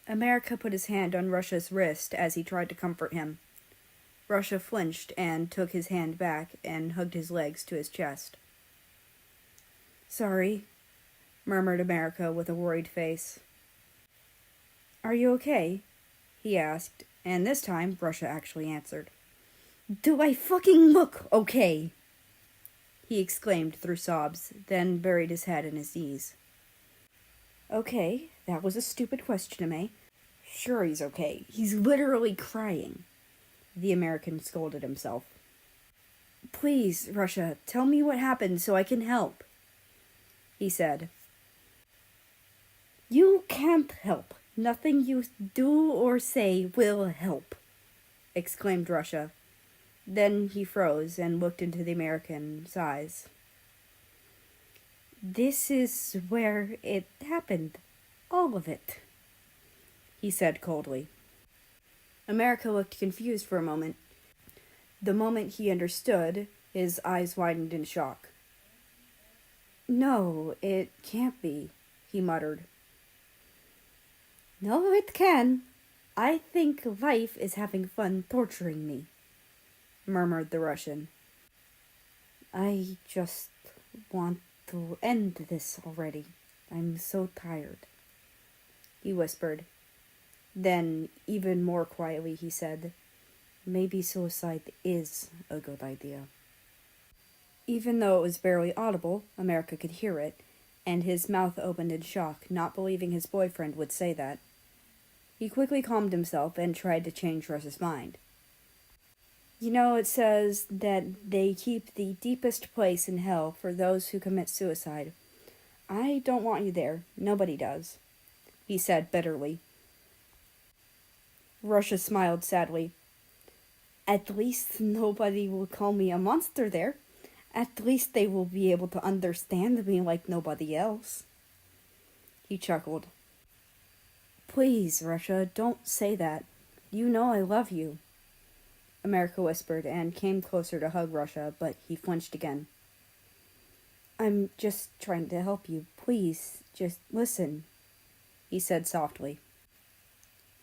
America put his hand on Russia's wrist as he tried to comfort him. Russia flinched and took his hand back and hugged his legs to his chest. Sorry, murmured America with a worried face. Are you okay? He asked, and this time Russia actually answered. Do I fucking look okay? He exclaimed through sobs, then buried his head in his knees. Okay, that was a stupid question, May. Sure he's okay. He's literally crying. The American scolded himself. Please, Russia, tell me what happened so I can help, he said. You can't help. Nothing you do or say will help, exclaimed Russia. Then he froze and looked into the American's eyes. This is where it happened. All of it, he said coldly. America looked confused for a moment. The moment he understood, his eyes widened in shock. No, it can't be, he muttered. No, it can. I think life is having fun torturing me, murmured the Russian. I just want to end this already. I'm so tired, he whispered. Then, even more quietly, he said, maybe suicide is a good idea. Even though it was barely audible, America could hear it, and his mouth opened in shock, not believing his boyfriend would say that. He quickly calmed himself and tried to change Russ's mind. You know, it says that they keep the deepest place in hell for those who commit suicide. I don't want you there. Nobody does, he said bitterly. Russia smiled sadly. At least nobody will call me a monster there. At least they will be able to understand me like nobody else. He chuckled. Please, Russia, don't say that. You know I love you, America whispered and came closer to hug Russia, but he flinched again. I'm just trying to help you. Please, just listen, he said softly.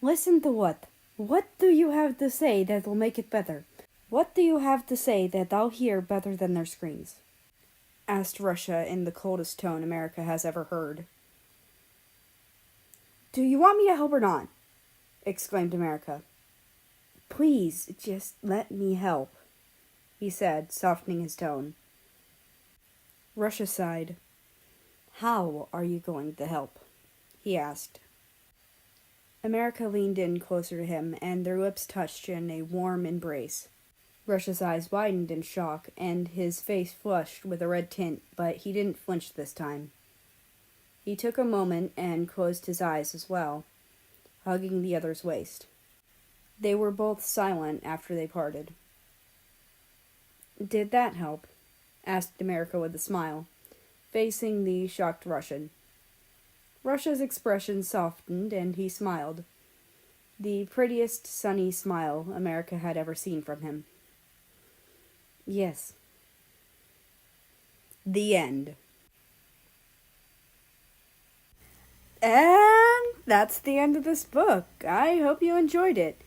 Listen to what? What do you have to say that will make it better? What do you have to say that I'll hear better than their screams? Asked Russia in the coldest tone America has ever heard. Do you want me to help or not? Exclaimed America. Please, just let me help, he said, softening his tone. Russia sighed. How are you going to help? He asked. America leaned in closer to him, and their lips touched in a warm embrace. Russia's eyes widened in shock, and his face flushed with a red tint, but he didn't flinch this time. He took a moment and closed his eyes as well, hugging the other's waist. They were both silent after they parted. Did that help? Asked America with a smile, facing the shocked Russian. Russia's expression softened, and he smiled. The prettiest, sunny smile America had ever seen from him. Yes. The end. And that's the end of this book. I hope you enjoyed it.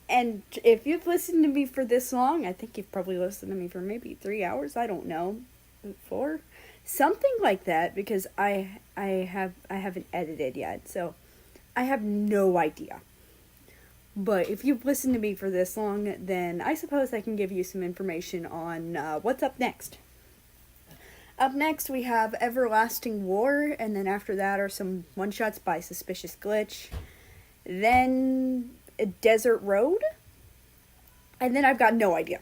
And if you've listened to me for this long, I think you've probably listened to me for maybe 3 hours. I don't know, 4, something like that. Because I haven't edited yet, so I have no idea. But if you've listened to me for this long, then I suppose I can give you some information on what's up next. Up next, we have Everlasting War, and then after that are some one-shots by Suspicious Glitch. Then Desert Road, and then I've got no idea.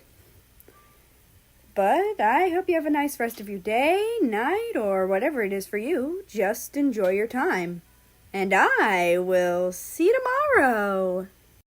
But I hope you have a nice rest of your day, night, or whatever it is for you. Just enjoy your time. And I will see you tomorrow.